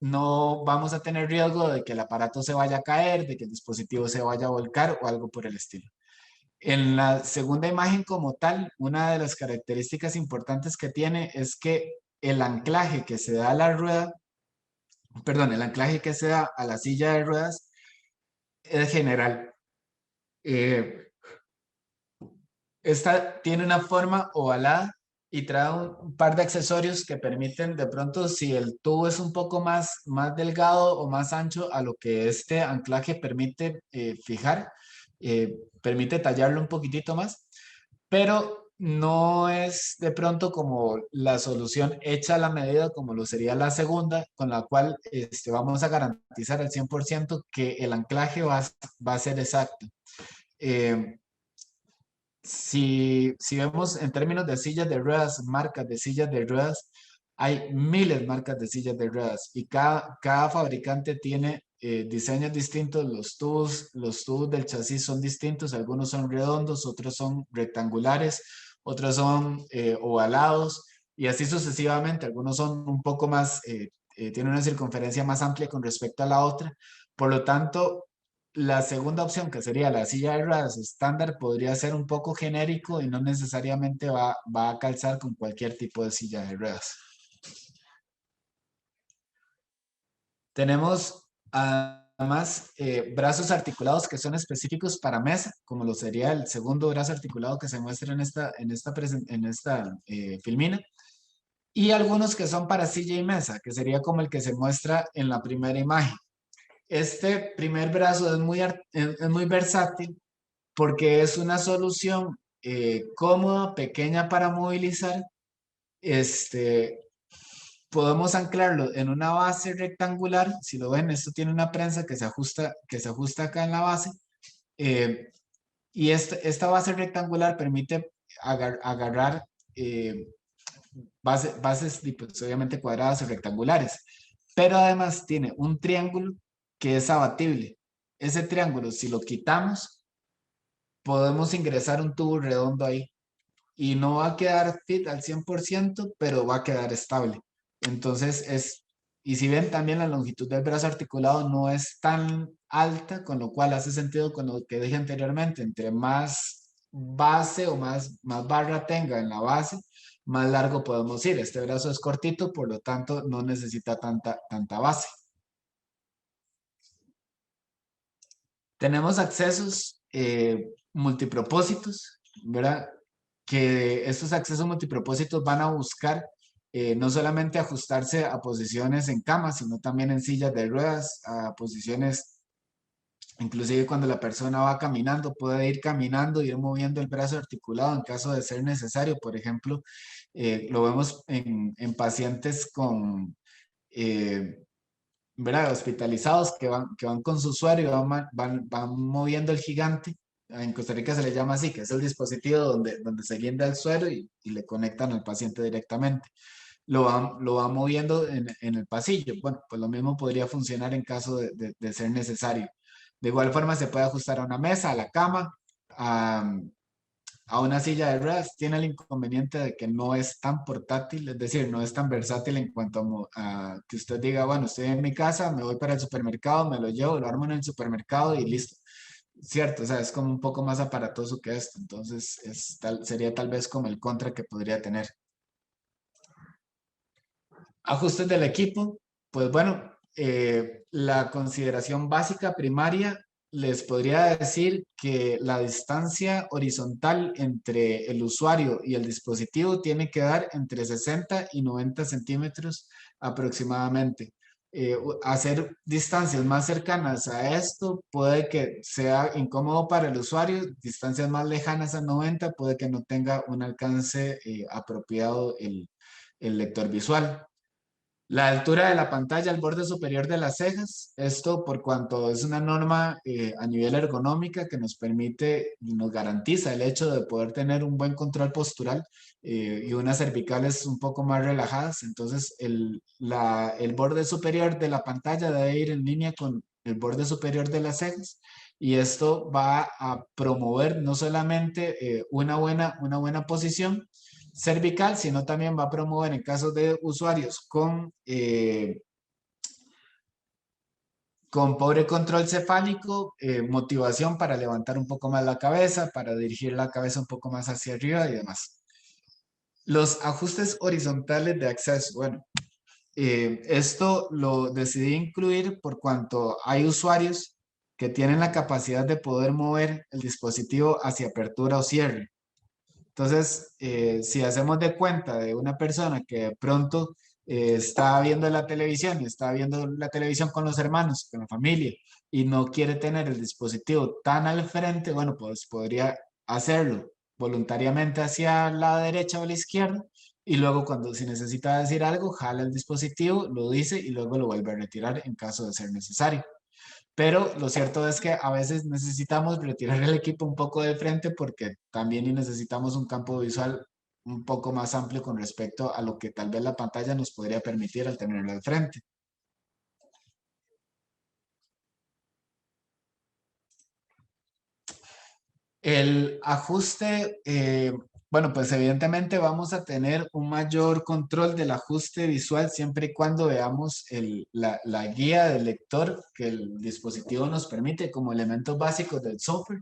Speaker 2: no vamos a tener riesgo de que el aparato se vaya a caer, de que el dispositivo se vaya a volcar o algo por el estilo. En la segunda imagen como tal, una de las características importantes que tiene es que el anclaje que se da a la rueda, perdón, el anclaje que se da a la silla de ruedas es general. Eh, Esta tiene una forma ovalada y trae un par de accesorios que permiten de pronto, si el tubo es un poco más delgado o más ancho a lo que este anclaje permite fijar, permite tallarlo un poquitito más, pero no es de pronto como la solución hecha a la medida como lo sería la segunda, con la cual vamos a garantizar al 100% que el anclaje va a ser exacto. Eh, si vemos en términos de sillas de ruedas, marcas de sillas de ruedas, hay miles de marcas de sillas de ruedas y cada fabricante tiene diseños distintos. Los tubos del chasis son distintos, algunos son redondos, otros son rectangulares, otros son ovalados y así sucesivamente. Algunos son un poco más, tienen una circunferencia más amplia con respecto a la otra. Por lo tanto, la segunda opción, que sería la silla de ruedas estándar, podría ser un poco genérico y no necesariamente va a calzar con cualquier tipo de silla de ruedas. Tenemos además brazos articulados que son específicos para mesa, como lo sería el segundo brazo articulado que se muestra en esta filmina. Y algunos que son para silla y mesa, que sería como el que se muestra en la primera imagen. Este primer brazo es muy versátil porque es una solución cómoda, pequeña para movilizar. Este, Podemos anclarlo en una base rectangular. Si lo ven, esto tiene una prensa que se ajusta acá en la base. eh, y esta base rectangular permite agarrar bases pues, obviamente cuadradas o rectangulares. Pero además tiene un triángulo que es abatible. Ese triángulo, si lo quitamos, podemos ingresar un tubo redondo ahí y no va a quedar fit al 100%, pero va a quedar estable. Entonces y si ven también la longitud del brazo articulado no es tan alta, con lo cual hace sentido con lo que dije anteriormente, entre más base o más barra tenga en la base, más largo podemos ir. Este brazo es cortito, por lo tanto no necesita tanta base. Tenemos accesos multipropósitos, ¿verdad? Que estos accesos multipropósitos van a buscar no solamente ajustarse a posiciones en cama, sino también en sillas de ruedas, a posiciones, inclusive cuando la persona va caminando, puede ir caminando y ir moviendo el brazo articulado en caso de ser necesario. Por ejemplo, lo vemos en pacientes con... ¿verdad? Hospitalizados que van con su usuario, van moviendo el gigante. En Costa Rica se le llama así, que es el dispositivo donde se guinda el suero y le conectan al paciente directamente. Lo van moviendo en el pasillo. Bueno, pues lo mismo podría funcionar en caso de ser necesario. De igual forma se puede ajustar a una mesa, a la cama, a una silla de ruedas. Tiene el inconveniente de que no es tan portátil, es decir, no es tan versátil en cuanto a que usted diga, bueno, estoy en mi casa, me voy para el supermercado, me lo llevo, lo armo en el supermercado y listo. Cierto, o sea, es como un poco más aparatoso que esto, entonces sería tal vez como el contra que podría tener. Ajustes del equipo, pues bueno, la consideración básica primaria les podría decir que la distancia horizontal entre el usuario y el dispositivo tiene que dar entre 60 y 90 centímetros aproximadamente. Hacer distancias más cercanas a esto puede que sea incómodo para el usuario, distancias más lejanas a 90 puede que no tenga un alcance apropiado el lector visual. La altura de la pantalla al borde superior de las cejas, esto por cuanto es una norma a nivel ergonómica que nos permite y nos garantiza el hecho de poder tener un buen control postural y unas cervicales un poco más relajadas. Entonces, el borde superior de la pantalla debe ir en línea con el borde superior de las cejas y esto va a promover no solamente una buena posición, cervical, sino también va a promover en casos de usuarios con con pobre control cefálico, motivación para levantar un poco más la cabeza, para dirigir la cabeza un poco más hacia arriba y demás. Los ajustes horizontales de acceso, bueno, esto lo decidí incluir por cuanto hay usuarios que tienen la capacidad de poder mover el dispositivo hacia apertura o cierre. Entonces, si hacemos de cuenta de una persona que de pronto está viendo la televisión y está viendo la televisión con los hermanos, con la familia, y no quiere tener el dispositivo tan al frente, bueno, pues podría hacerlo voluntariamente hacia la derecha o la izquierda, y luego cuando si necesita decir algo, jala el dispositivo, lo dice y luego lo vuelve a retirar en caso de ser necesario. Pero lo cierto es que a veces necesitamos retirar el equipo un poco de frente porque también necesitamos un campo visual un poco más amplio con respecto a lo que tal vez la pantalla nos podría permitir al tenerlo de frente. El ajuste, bueno, pues evidentemente vamos a tener un mayor control del ajuste visual siempre y cuando veamos la guía del lector que el dispositivo nos permite como elementos básicos del software.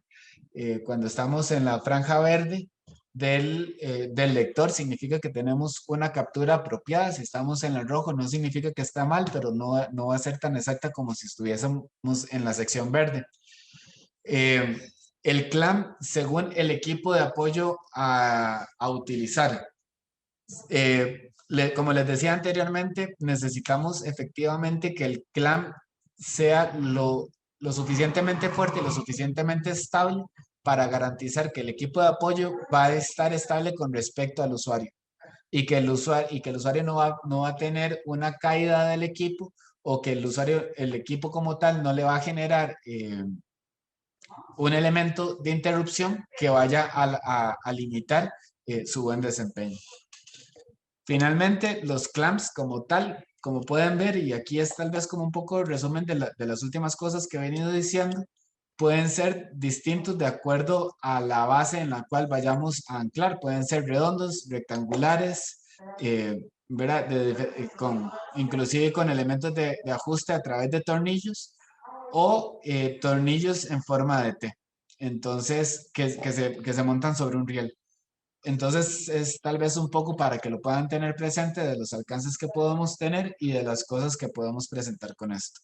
Speaker 2: Cuando estamos en la franja verde del lector, significa que tenemos una captura apropiada. Si estamos en el rojo, no significa que está mal, pero no va a ser tan exacta como si estuviésemos en la sección verde. El CLAM, según el equipo de apoyo a utilizar. Como les decía anteriormente, necesitamos efectivamente que el CLAM sea lo suficientemente fuerte y lo suficientemente estable para garantizar que el equipo de apoyo va a estar estable con respecto al usuario y que el usuario no va a tener una caída del equipo o que el equipo como tal no le va a generar un elemento de interrupción que vaya a limitar su buen desempeño. Finalmente, los clamps como tal, como pueden ver, y aquí es tal vez como un poco el resumen de las últimas cosas que he venido diciendo, pueden ser distintos de acuerdo a la base en la cual vayamos a anclar. Pueden ser redondos, rectangulares, ¿verdad? Inclusive con elementos de ajuste a través de tornillos o tornillos en forma de T. Entonces, que se montan sobre un riel. Entonces, es tal vez un poco para que lo puedan tener presente de los alcances que podemos tener y de las cosas que podemos presentar con esto.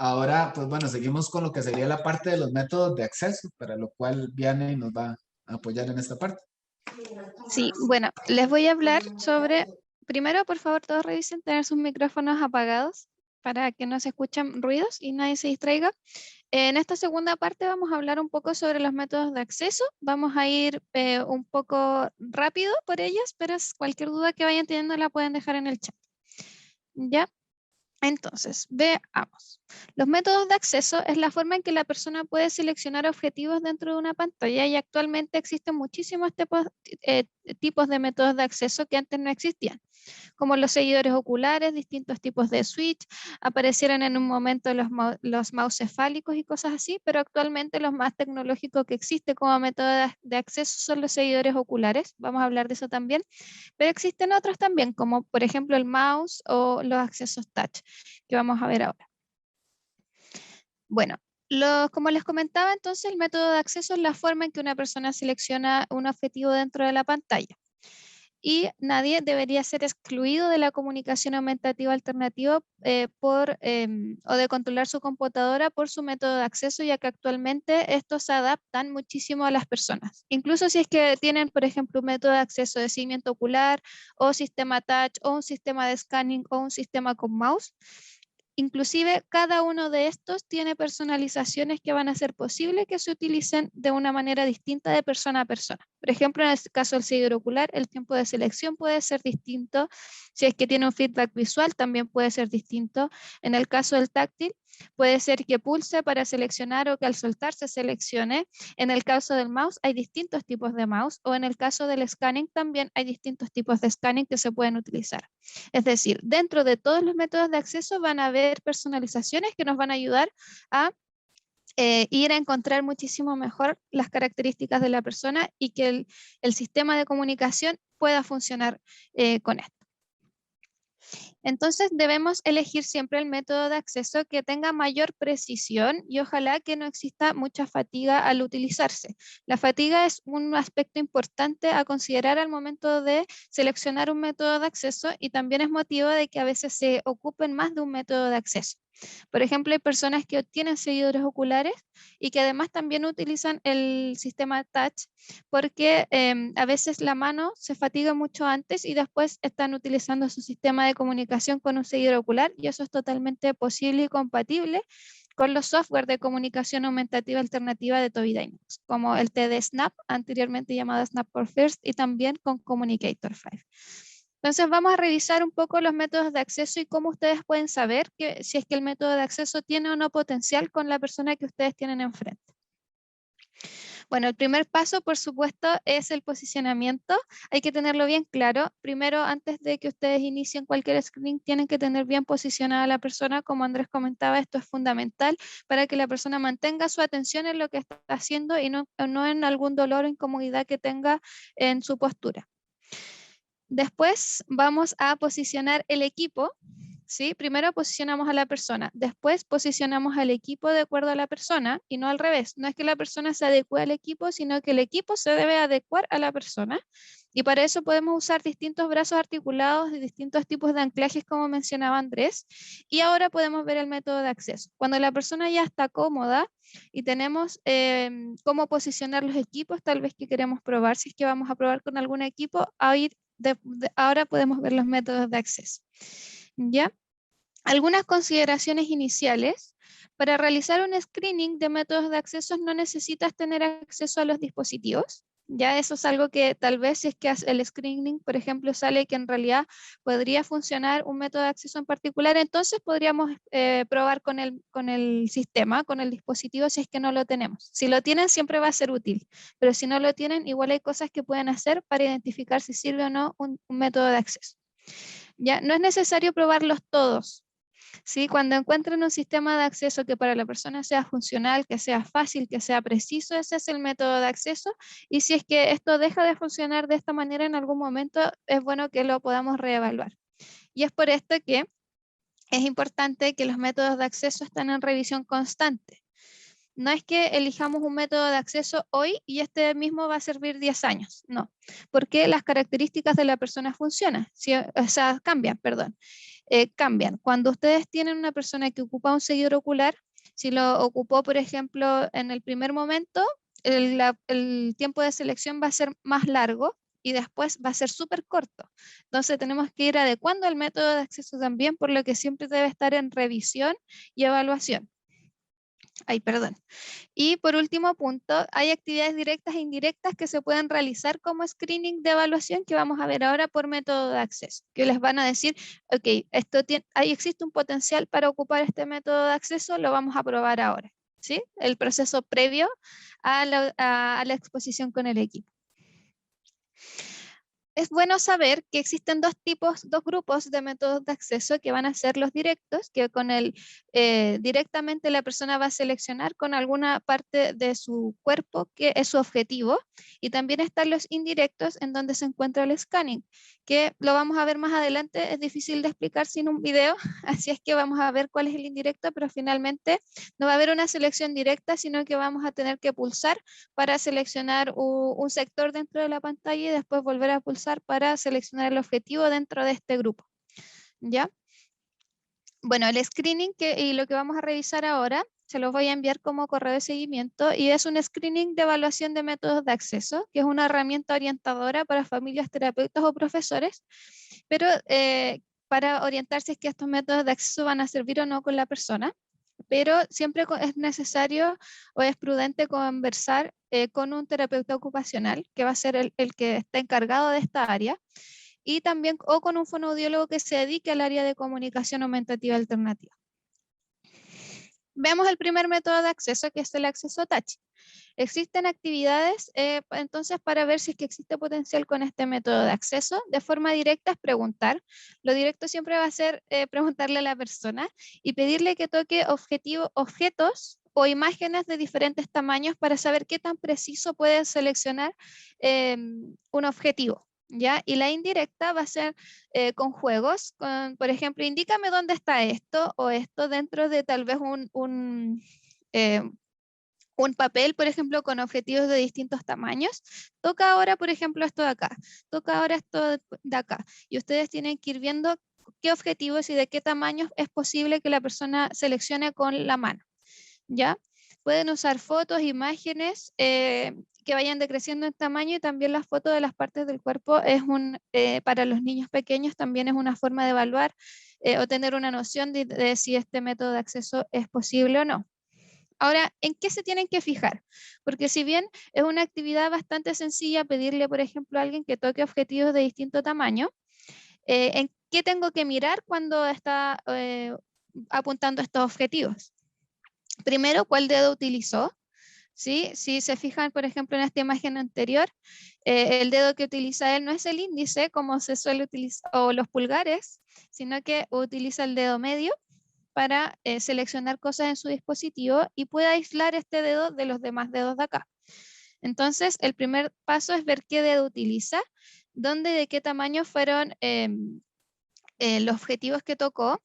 Speaker 2: Ahora, pues bueno, seguimos con lo que sería la parte de los métodos de acceso, para lo cual Vianney nos va a apoyar en esta parte.
Speaker 1: Sí, bueno, les voy a hablar sobre, primero, por favor, todos revisen tener sus micrófonos apagados para que no se escuchen ruidos y nadie se distraiga. En esta segunda parte vamos a hablar un poco sobre los métodos de acceso. Vamos a ir un poco rápido por ellas, pero cualquier duda que vayan teniendo la pueden dejar en el chat. ¿Ya? Entonces, veamos. Los métodos de acceso es la forma en que la persona puede seleccionar objetivos dentro de una pantalla y actualmente existen muchísimos tipos de métodos de acceso que antes no existían, como los seguidores oculares, distintos tipos de switch, aparecieron en un momento los mouse cefálicos y cosas así, pero actualmente los más tecnológicos que existe como método de acceso son los seguidores oculares, vamos a hablar de eso también, pero existen otros también, como por ejemplo el mouse o los accesos touch, que vamos a ver ahora. Bueno, como les comentaba, entonces el método de acceso es la forma en que una persona selecciona un objetivo dentro de la pantalla. Y nadie debería ser excluido de la comunicación aumentativa alternativa o de controlar su computadora por su método de acceso, ya que actualmente estos se adaptan muchísimo a las personas. Incluso si es que tienen, por ejemplo, un método de acceso de seguimiento ocular o sistema touch o un sistema de scanning o un sistema con mouse. Inclusive cada uno de estos tiene personalizaciones que van a hacer posible que se utilicen de una manera distinta de persona a persona. Por ejemplo, en el caso del seguidor ocular, el tiempo de selección puede ser distinto. Si es que tiene un feedback visual, también puede ser distinto. En el caso del táctil, puede ser que pulse para seleccionar o que al soltar se seleccione. En el caso del mouse hay distintos tipos de mouse o en el caso del scanning también hay distintos tipos de scanning que se pueden utilizar. Es decir, dentro de todos los métodos de acceso van a haber personalizaciones que nos van a ayudar a ir a encontrar muchísimo mejor las características de la persona y que el sistema de comunicación pueda funcionar con esto. Entonces debemos elegir siempre el método de acceso que tenga mayor precisión y ojalá que no exista mucha fatiga al utilizarse. La fatiga es un aspecto importante a considerar al momento de seleccionar un método de acceso y también es motivo de que a veces se ocupen más de un método de acceso. Por ejemplo, hay personas que obtienen seguidores oculares y que además también utilizan el sistema touch porque a veces la mano se fatiga mucho antes y después están utilizando su sistema de comunicación con un seguidor ocular y eso es totalmente posible y compatible con los software de comunicación aumentativa alternativa de Tobii Dynavox, como el TD Snap, anteriormente llamado Snap for First, y también con Communicator 5. Entonces vamos a revisar un poco los métodos de acceso y cómo ustedes pueden saber que, si es que el método de acceso tiene o no potencial con la persona que ustedes tienen enfrente. Bueno, el primer paso, por supuesto, es el posicionamiento. Hay que tenerlo bien claro. Primero, antes de que ustedes inicien cualquier screening, tienen que tener bien posicionada a la persona. Como Andrés comentaba, esto es fundamental para que la persona mantenga su atención en lo que está haciendo y no en algún dolor o incomodidad que tenga en su postura. Después vamos a posicionar el equipo, ¿sí? Primero posicionamos a la persona, después posicionamos al equipo de acuerdo a la persona y no al revés. No es que la persona se adecue al equipo, sino que el equipo se debe adecuar a la persona. Y para eso podemos usar distintos brazos articulados y distintos tipos de anclajes, como mencionaba Andrés. Y ahora podemos ver el método de acceso. Cuando la persona ya está cómoda y tenemos cómo posicionar los equipos, tal vez que queremos probar, si es que vamos a probar con algún equipo, ahora podemos ver los métodos de acceso. ¿Ya? Algunas consideraciones iniciales. Para realizar un screening de métodos de acceso no necesitas tener acceso a los dispositivos. Ya eso es algo que tal vez si es que el screening, por ejemplo, sale que en realidad podría funcionar un método de acceso en particular, entonces podríamos probar con el sistema, con el dispositivo, si es que no lo tenemos. Si lo tienen, siempre va a ser útil, pero si no lo tienen, igual hay cosas que pueden hacer para identificar si sirve o no un método de acceso. Ya no es necesario probarlos todos. ¿Sí? Cuando encuentren un sistema de acceso que para la persona sea funcional, que sea fácil, que sea preciso, ese es el método de acceso. Y si es que esto deja de funcionar de esta manera en algún momento, es bueno que lo podamos reevaluar. Y es por esto que es importante que los métodos de acceso estén en revisión constante. No es que elijamos un método de acceso hoy y este mismo va a servir 10 años, no, porque las características de la persona funcionan, ¿sí? O sea, cambian, perdón. Cambian. Cuando ustedes tienen una persona que ocupa un seguidor ocular, si lo ocupó, por ejemplo, en el primer momento, el tiempo de selección va a ser más largo y después va a ser súper corto. Entonces tenemos que ir adecuando el método de acceso también, por lo que siempre debe estar en revisión y evaluación. Ay, perdón. Y por último punto, hay actividades directas e indirectas que se pueden realizar como screening de evaluación que vamos a ver ahora por método de acceso, que les van a decir, ok, ahí existe un potencial para ocupar este método de acceso, lo vamos a probar ahora. ¿Sí? El proceso previo a la exposición con el equipo. Es bueno saber que existen dos grupos de métodos de acceso que van a ser los directos, que con directamente la persona va a seleccionar con alguna parte de su cuerpo que es su objetivo, y también están los indirectos en donde se encuentra el scanning, que lo vamos a ver más adelante, es difícil de explicar sin un video, así es que vamos a ver cuál es el indirecto, pero finalmente no va a haber una selección directa, sino que vamos a tener que pulsar para seleccionar un sector dentro de la pantalla y después volver a pulsar para seleccionar el objetivo dentro de este grupo. ¿Ya? Bueno, el screening y lo que vamos a revisar ahora, se los voy a enviar como correo de seguimiento y es un screening de evaluación de métodos de acceso, que es una herramienta orientadora para familias, terapeutas o profesores, pero para orientar si es que estos métodos de acceso van a servir o no con la persona, pero siempre es necesario o es prudente conversar con un terapeuta ocupacional, que va a ser el que está encargado de esta área, y también o con un fonoaudiólogo que se dedique al área de comunicación aumentativa alternativa. Vemos el primer método de acceso, que es el acceso touch. Existen actividades, entonces, para ver si es que existe potencial con este método de acceso. De forma directa es preguntar. Lo directo siempre va a ser preguntarle a la persona y pedirle que toque objetos o imágenes de diferentes tamaños para saber qué tan preciso puede seleccionar un objetivo. ¿ya? Y la indirecta va a ser con juegos, por ejemplo, indícame dónde está esto o esto dentro de tal vez eh, un papel, por ejemplo, con objetivos de distintos tamaños. Toca ahora, por ejemplo, esto de acá. Toca ahora esto de acá. Y ustedes tienen que ir viendo qué objetivos y de qué tamaños es posible que la persona seleccione con la mano. ¿Ya? Pueden usar fotos, imágenes que vayan decreciendo en tamaño y también las fotos de las partes del cuerpo para los niños pequeños también es una forma de evaluar o tener una noción de si este método de acceso es posible o no. Ahora, ¿en qué se tienen que fijar? Porque si bien es una actividad bastante sencilla pedirle, por ejemplo, a alguien que toque objetivos de distinto tamaño, ¿en qué tengo que mirar cuando está apuntando estos objetivos? Primero, ¿cuál dedo utilizó? ¿Sí? Si se fijan, por ejemplo, en esta imagen anterior, el dedo que utiliza él no es el índice, como se suele utilizar, o los pulgares, sino que utiliza el dedo medio para seleccionar cosas en su dispositivo y puede aislar este dedo de los demás dedos de acá. Entonces, el primer paso es ver qué dedo utiliza, dónde y de qué tamaño fueron los objetivos que tocó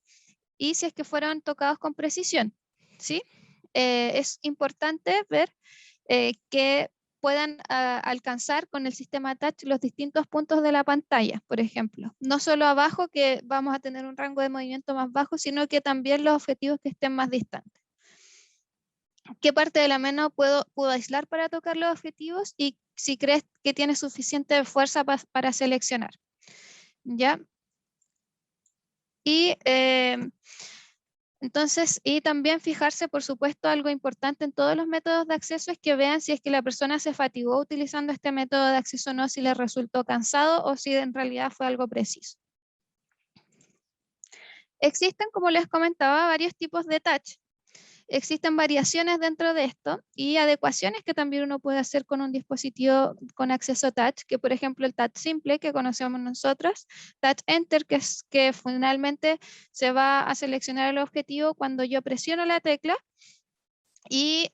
Speaker 1: y si es que fueron tocados con precisión, ¿sí? Es importante ver que puedan alcanzar con el sistema Touch los distintos puntos de la pantalla, por ejemplo. No solo abajo, que vamos a tener un rango de movimiento más bajo, sino que también los objetivos que estén más distantes. ¿Qué parte de la mano puedo aislar para tocar los objetivos? Y si crees que tiene suficiente fuerza para seleccionar. ¿Ya? Y entonces, y también fijarse, por supuesto, algo importante en todos los métodos de acceso es que vean si es que la persona se fatigó utilizando este método de acceso o no, si le resultó cansado o si en realidad fue algo preciso. Existen, como les comentaba, varios tipos de touch. Existen variaciones dentro de esto y adecuaciones que también uno puede hacer con un dispositivo con acceso touch, que por ejemplo el touch simple que conocemos nosotros, touch enter, que es que finalmente se va a seleccionar el objetivo cuando yo presiono la tecla y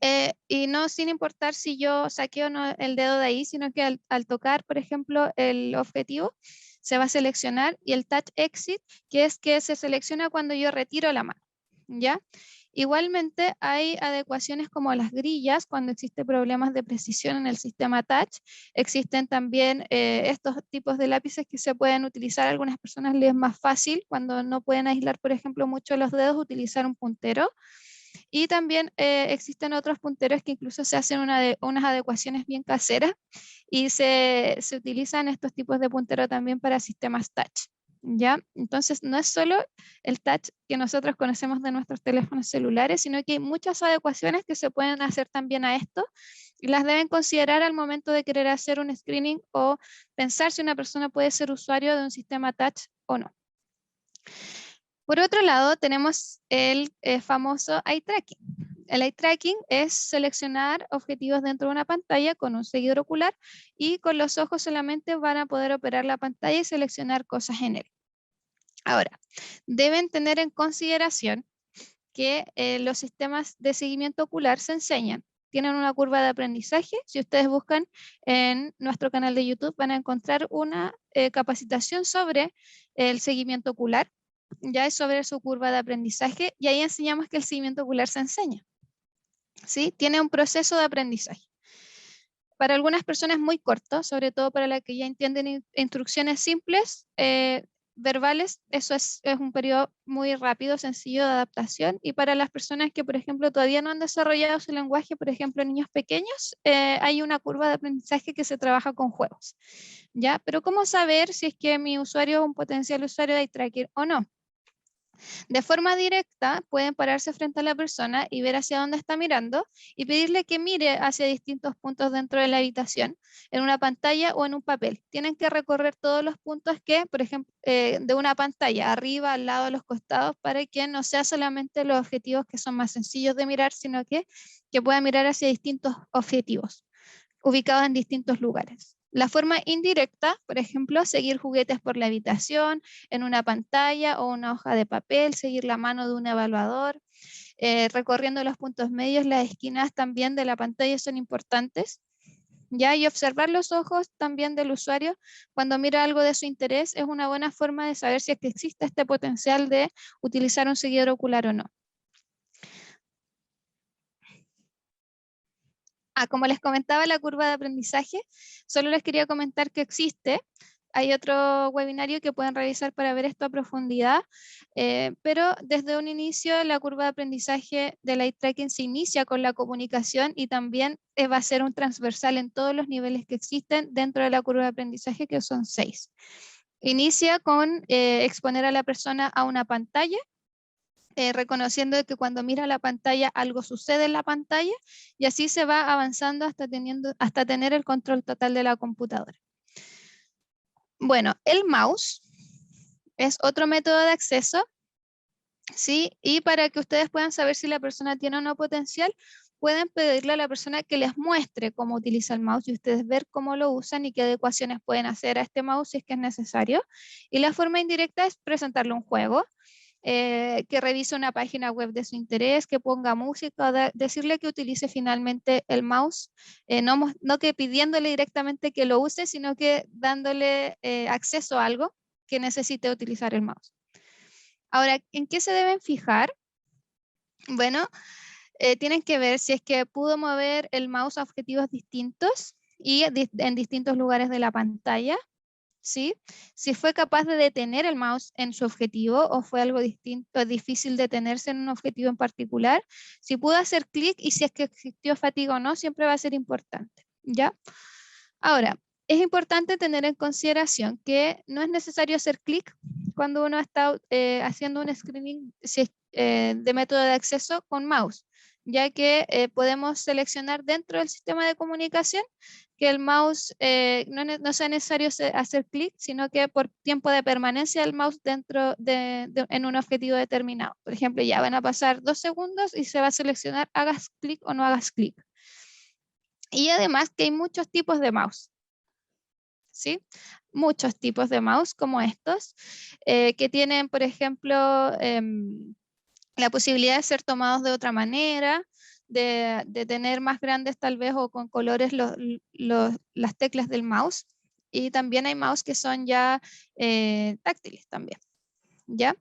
Speaker 1: no sin importar si yo saqué o no el dedo de ahí, sino que al tocar, por ejemplo, el objetivo, se va a seleccionar y el touch exit, que es que se selecciona cuando yo retiro la mano, ¿ya? Igualmente hay adecuaciones como las grillas cuando existen problemas de precisión en el sistema touch. Existen también estos tipos de lápices que se pueden utilizar. A algunas personas les es más fácil cuando no pueden aislar, por ejemplo, mucho los dedos, utilizar un puntero. Y también existen otros punteros que incluso se hacen unas adecuaciones bien caseras y se utilizan estos tipos de puntero también para sistemas touch. ¿Ya? Entonces, no es solo el touch que nosotros conocemos de nuestros teléfonos celulares, sino que hay muchas adecuaciones que se pueden hacer también a esto y las deben considerar al momento de querer hacer un screening o pensar si una persona puede ser usuario de un sistema touch o no. Por otro lado, tenemos el famoso eye tracking. El eye tracking es seleccionar objetivos dentro de una pantalla con un seguidor ocular y con los ojos solamente van a poder operar la pantalla y seleccionar cosas en él. Ahora, deben tener en consideración que los sistemas de seguimiento ocular se enseñan. Tienen una curva de aprendizaje. Si ustedes buscan en nuestro canal de YouTube van a encontrar una capacitación sobre el seguimiento ocular. Ya es sobre su curva de aprendizaje y ahí enseñamos que el seguimiento ocular se enseña. ¿Sí? Tiene un proceso de aprendizaje. Para algunas personas muy corto, sobre todo para las que ya entienden instrucciones simples, verbales, eso es un periodo muy rápido, sencillo de adaptación. Y para las personas que, por ejemplo, todavía no han desarrollado su lenguaje, por ejemplo, niños pequeños, hay una curva de aprendizaje que se trabaja con juegos. ¿Ya? Pero ¿cómo saber si es que mi usuario es un potencial usuario de eye tracker o no? De forma directa, pueden pararse frente a la persona y ver hacia dónde está mirando y pedirle que mire hacia distintos puntos dentro de la habitación, en una pantalla o en un papel. Tienen que recorrer todos los puntos que, por ejemplo, de una pantalla, arriba, al lado, a los costados, para que no sea solamente los objetivos que son más sencillos de mirar, sino que puedan mirar hacia distintos objetivos, ubicados en distintos lugares. La forma indirecta, por ejemplo, seguir juguetes por la habitación, en una pantalla o una hoja de papel, seguir la mano de un evaluador, recorriendo los puntos medios, las esquinas también de la pantalla son importantes. ¿ya? Y observar los ojos también del usuario cuando mira algo de su interés es una buena forma de saber si es que existe este potencial de utilizar un seguidor ocular o no. Como les comentaba la curva de aprendizaje, solo les quería comentar que existe. Hay otro webinario que pueden revisar para ver esto a profundidad, pero desde un inicio la curva de aprendizaje del eye tracking se inicia con la comunicación y también va a ser un transversal en todos los niveles que existen dentro de la curva de aprendizaje, que son 6. Inicia con exponer a la persona a una pantalla, reconociendo que cuando mira la pantalla algo sucede en la pantalla y así se va avanzando hasta tener el control total de la computadora. Bueno, el mouse es otro método de acceso, ¿sí? Y para que ustedes puedan saber si la persona tiene o no potencial, pueden pedirle a la persona que les muestre cómo utiliza el mouse y ustedes ver cómo lo usan y qué adecuaciones pueden hacer a este mouse si es que es necesario. Y la forma indirecta es presentarle un juego, que revise una página web de su interés, que ponga música, decirle que utilice finalmente el mouse, no que pidiéndole directamente que lo use, sino que dándole acceso a algo que necesite utilizar el mouse. Ahora, ¿en qué se deben fijar? Bueno, tienen que ver si es que pudo mover el mouse a objetivos distintos y en distintos lugares de la pantalla. ¿Sí? Si fue capaz de detener el mouse en su objetivo o fue algo distinto, difícil detenerse en un objetivo en particular, si pudo hacer clic y si es que existió fatiga o no, siempre va a ser importante, ¿ya? Ahora, es importante tener en consideración que no es necesario hacer clic cuando uno está haciendo un screening de método de acceso con mouse, ya que podemos seleccionar dentro del sistema de comunicación que el mouse no sea necesario hacer clic, sino que por tiempo de permanencia del mouse dentro en un objetivo determinado. Por ejemplo, ya van a pasar 2 segundos y se va a seleccionar hagas clic o no hagas clic. Y además que hay muchos tipos de mouse, ¿sí? Muchos tipos de mouse como estos, que tienen, por ejemplo, la posibilidad de ser tomados de otra manera, de tener más grandes tal vez o con colores las teclas del mouse. Y también hay mouse que son ya táctiles también, ¿ya?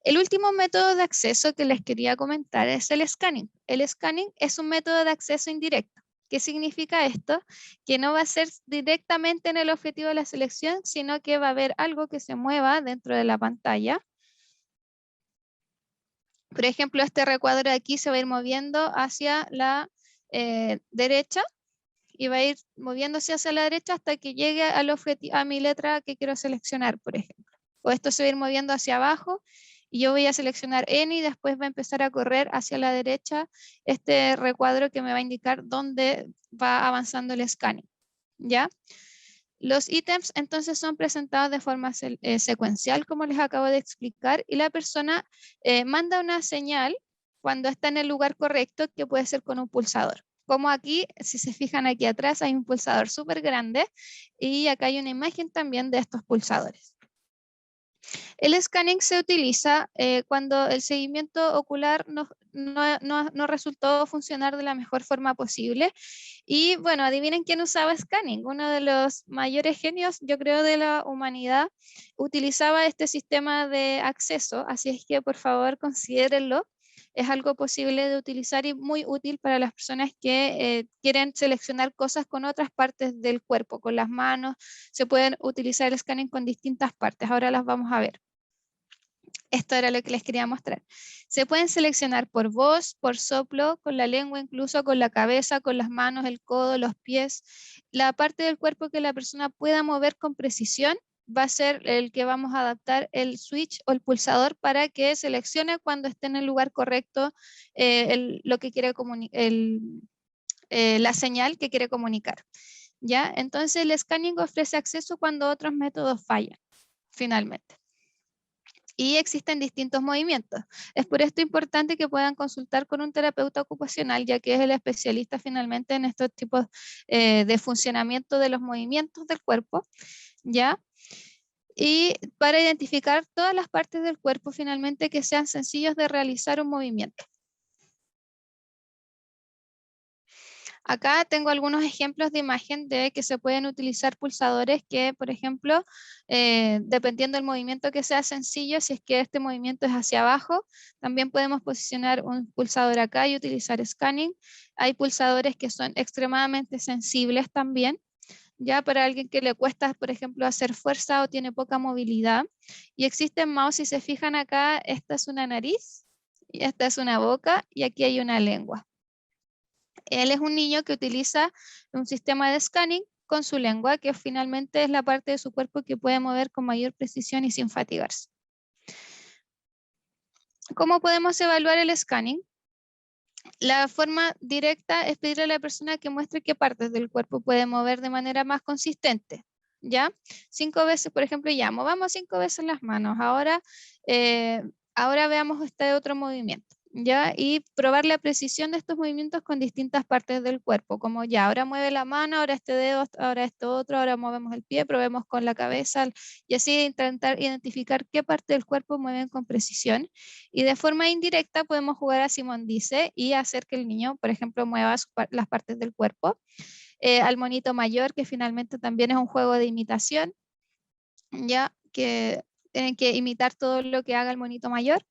Speaker 1: El último método de acceso que les quería comentar es el scanning. El scanning es un método de acceso indirecto. ¿Qué significa esto? Que no va a ser directamente en el objetivo de la selección, sino que va a haber algo que se mueva dentro de la pantalla. Por ejemplo, este recuadro de aquí se va a ir moviendo hacia la derecha y va a ir moviéndose hacia la derecha hasta que llegue a mi letra que quiero seleccionar, por ejemplo. O esto se va a ir moviendo hacia abajo y yo voy a seleccionar N y después va a empezar a correr hacia la derecha este recuadro que me va a indicar dónde va avanzando el scanning, ¿ya? Los ítems entonces son presentados de forma secuencial, como les acabo de explicar, y la persona manda una señal cuando está en el lugar correcto, que puede ser con un pulsador. Como aquí, si se fijan aquí atrás, hay un pulsador súper grande y acá hay una imagen también de estos pulsadores. El scanning se utiliza cuando el seguimiento ocular no resultó funcionar de la mejor forma posible. Y bueno, adivinen quién usaba scanning. Uno de los mayores genios, yo creo, de la humanidad, utilizaba este sistema de acceso. Así es que por favor considérenlo. Es algo posible de utilizar y muy útil para las personas que quieren seleccionar cosas con otras partes del cuerpo, con las manos. Se pueden utilizar el scanning con distintas partes. Ahora las vamos a ver. Esto era lo que les quería mostrar. Se pueden seleccionar por voz, por soplo, con la lengua, incluso con la cabeza, con las manos, el codo, los pies. La parte del cuerpo que la persona pueda mover con precisión va a ser el que vamos a adaptar el switch o el pulsador para que seleccione cuando esté en el lugar correcto lo que quiere la señal que quiere comunicar. ¿Ya? Entonces el scanning ofrece acceso cuando otros métodos fallan, finalmente. Y existen distintos movimientos. Es por esto importante que puedan consultar con un terapeuta ocupacional, ya que es el especialista finalmente en estos tipos de funcionamiento de los movimientos del cuerpo, ¿ya? Y para identificar todas las partes del cuerpo finalmente que sean sencillos de realizar un movimiento. Acá tengo algunos ejemplos de imagen de que se pueden utilizar pulsadores que, por ejemplo, dependiendo del movimiento que sea sencillo, si es que este movimiento es hacia abajo, también podemos posicionar un pulsador acá y utilizar scanning. Hay pulsadores que son extremadamente sensibles también, ya para alguien que le cuesta, por ejemplo, hacer fuerza o tiene poca movilidad. Y existen mouse, si se fijan acá, esta es una nariz, y esta es una boca y aquí hay una lengua. Él es un niño que utiliza un sistema de scanning con su lengua, que finalmente es la parte de su cuerpo que puede mover con mayor precisión y sin fatigarse. ¿Cómo podemos evaluar el scanning? La forma directa es pedirle a la persona que muestre qué partes del cuerpo puede mover de manera más consistente. ¿Ya? 5 veces, por ejemplo, ya movamos 5 veces las manos. Eh, ahora veamos este otro movimiento. ¿Ya? Y probar la precisión de estos movimientos con distintas partes del cuerpo, como ya, ahora mueve la mano, ahora este dedo, ahora esto otro, ahora movemos el pie, probemos con la cabeza, y así intentar identificar qué parte del cuerpo mueven con precisión. Y de forma indirecta podemos jugar a Simón dice y hacer que el niño, por ejemplo, mueva las partes del cuerpo. Al monito mayor, que finalmente también es un juego de imitación, ya que tienen que imitar todo lo que haga el monito mayor.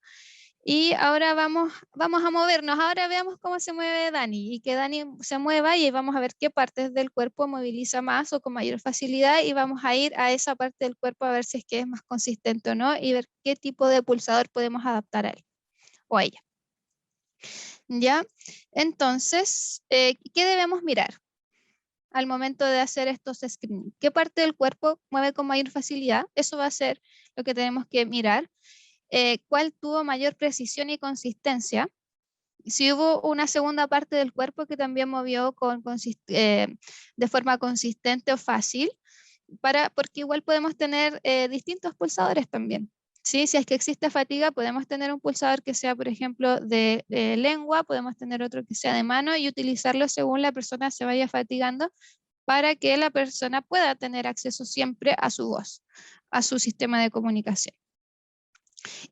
Speaker 1: Y ahora vamos a movernos. Ahora veamos cómo se mueve Dani y que Dani se mueva y vamos a ver qué partes del cuerpo moviliza más o con mayor facilidad y vamos a ir a esa parte del cuerpo a ver si es que es más consistente o no y ver qué tipo de pulsador podemos adaptar a él o a ella. ¿Ya? Entonces, ¿qué debemos mirar al momento de hacer estos screening? ¿Qué parte del cuerpo mueve con mayor facilidad? Eso va a ser lo que tenemos que mirar. ¿Cuál tuvo mayor precisión y consistencia? Si hubo una segunda parte del cuerpo que también movió de forma consistente o fácil, porque igual podemos tener distintos pulsadores también. ¿Sí? Si es que existe fatiga, podemos tener un pulsador que sea, por ejemplo, de lengua, podemos tener otro que sea de mano y utilizarlo según la persona se vaya fatigando para que la persona pueda tener acceso siempre a su voz, a su sistema de comunicación.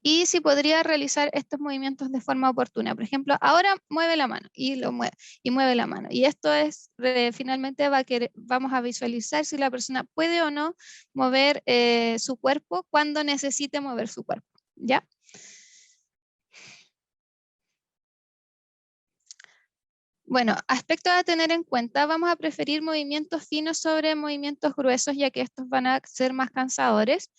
Speaker 1: Y si podría realizar estos movimientos de forma oportuna. Por ejemplo, ahora mueve la mano y lo mueve y mueve la mano. Y esto es finalmente vamos a visualizar si la persona puede o no mover su cuerpo cuando necesite mover su cuerpo. ¿Ya? Bueno, aspectos a tener en cuenta, vamos a preferir movimientos finos sobre movimientos gruesos, ya que estos van a ser más cansadores,